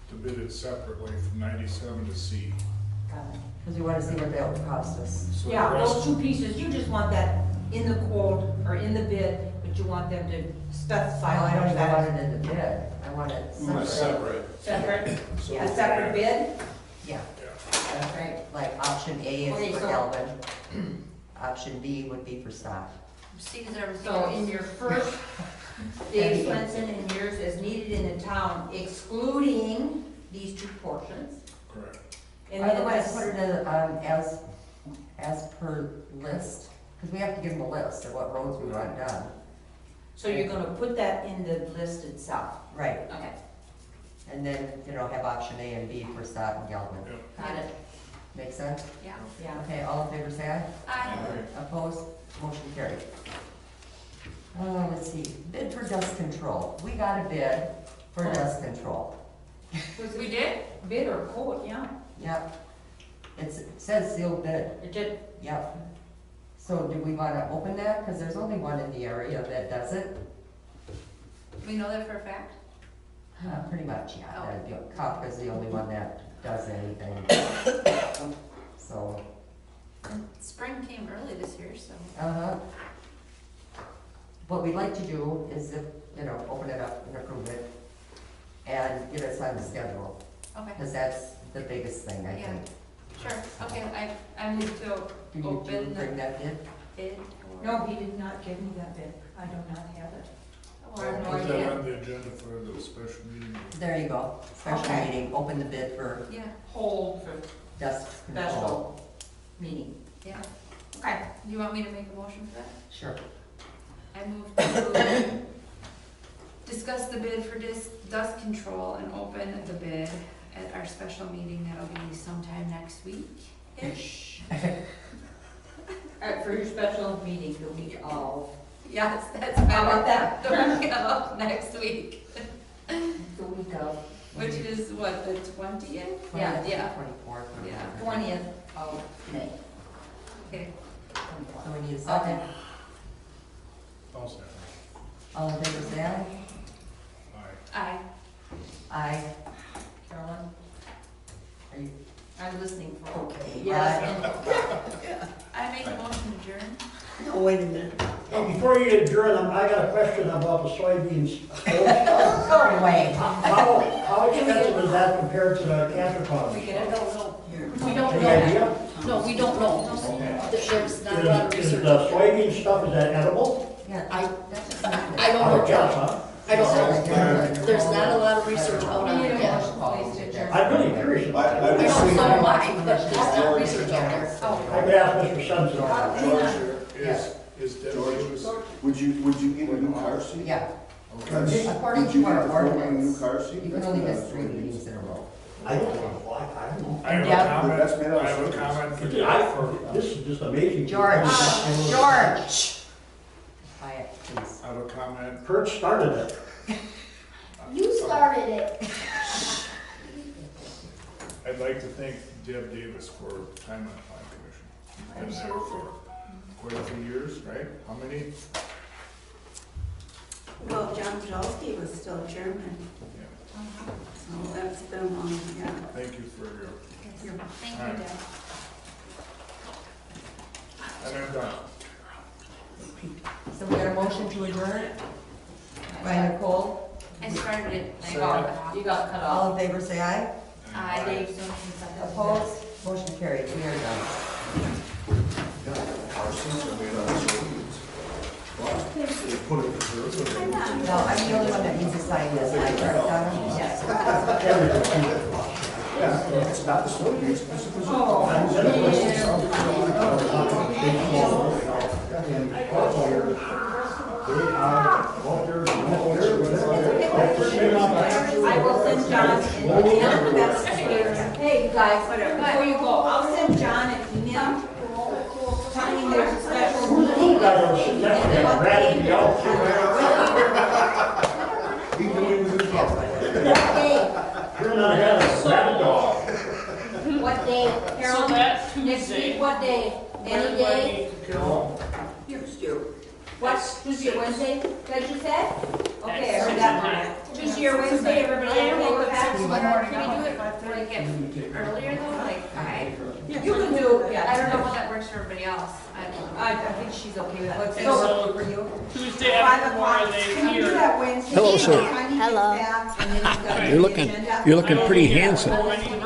to bid it separately from 97 to C. Got it. Because we want to see what that would cost us. So the Yeah, rest- those two pieces, you just want that in the quote, or in the bid, but you want them to specify. I don't even that. want it in the bid. I want it We want separate. separate. Separate, So yeah, it's separate that- bid? Yeah, Yeah. That's right. like option A Okay, is for so- Galvin. Option B would be for Stott. C's are. So in your first, Dave Swenson, and yours as needed in the town, excluding these two portions. Correct. And then Otherwise, this- put it in, as per list, because we have to give them a list of what roads we want done. So you're gonna put that in the list itself? Right, Okay, and then, have option A and B for Stott and Galvin. got it, Make sense? Yeah. yeah. Okay, all in favor, say aye. Opposed? Motion carried. Let's see, bid for dust control. We got a bid for dust control. Was We it did? bid or quote, yeah? Yep. It says sealed bid. It did, Yep. So do we want to open that? Because there's only one in the area that does it. We know that for a fact? Pretty much, yeah. Oh. Kafka's the only one that does anything. So, And spring came early this year, so. what we'd like to do is if, open it up and approve it and get us on the schedule, Okay, because that's the biggest thing, I Yeah. think. sure, okay, I moved to Do you open bring the that in? bid. no, he did not give me that bid, I do not have it. Or I have no Put that idea. on the agenda for the special meeting. There you go. Special Okay. meeting, open the bid for Yeah, Hold for dust control. special meeting. yeah. Okay. Do you want me to make a motion for that? Sure. I move to discuss the bid for dust control and open the bid at our special meeting. That'll be sometime next week-ish. For your special meeting, the week of, Yes, that's how about better. that? The week of next week. The week of, Which is what, the 20th? Yeah, Yeah. 24th. Yeah. 20th of May. Okay. So we need a second. I'll second. All in favor, say aye. Aye. Aye. Carolyn? Are you? I'm listening for. Okay. Yes. I make a motion to adjourn. No, wait a minute. Hey, before you adjourn, I got a question about the soybeans. Go away. How expensive is that compared to the cancer We cost? don't know. Here. We don't Any know. idea? No, we don't know. Okay. There's not a lot of Is research. the soybean stuff, is that edible? Yeah. I don't don't I would know. guess, huh? I don't know. There's not a lot of research out We on need it a yet. motion, please, to adjourn. I'm really curious about I that. I just don't think- know why, but there's not research out there. I could ask Mr. Simpson. Is Debbie, Would you get a new car seat? Yeah. That's- According would you to our get a full new ordinance, car seat? you can only miss 3 meetings in a row. I don't know why, I don't know. I have Yeah. a comment, That's made out of I have a soybeans. comment for This is just amazing. George. George. Quiet, please. I have a comment. Kurt started it. You started it. I'd like to thank Deb Davis for time on Plan Commission. She's been there for quite a few years, right? How many? Well, John Jalski was still chairman, Yeah. so that's been a long, yeah. Thank you for your, Thank you, Alright. Deb. and I'm done. So we got a motion to adjourn by Nicole. I started it. I Second. got cut off. You got cut off. All in favor, say aye. Aye. Dave, don't you second? Opposed? Motion carried. We are done. Car seats are made out of soybeans. They put it preservative. No, I'm the only one that needs to sign this. I got it. Yes. Yeah, it's not the soybeans, it's the preservative. I will send John an email. That's hey, you guys, before you go, I'll send John an email. Telling him there's a special meeting. You guys are sitting next to that rat yell. He doing with his dog. You're not having a rabbit dog. What day, Carol? So that Next Tuesday, week, what day? when Any do I day? need to go? What, Tuesday, Wednesday, that you said? Okay, I At heard 6 that o'clock. one. Tuesday or Wednesday, everybody okay with that? Can we do it earlier though, like 5? You can do, I yeah. don't know how that works for everybody else. I don't know. I think she's okay with that. What's And the so- for you? Tuesday 5 after o'clock. Memorial Day Can we do here. that Wednesday? Hello, sir. Hello. You're looking pretty handsome. Oh, I need to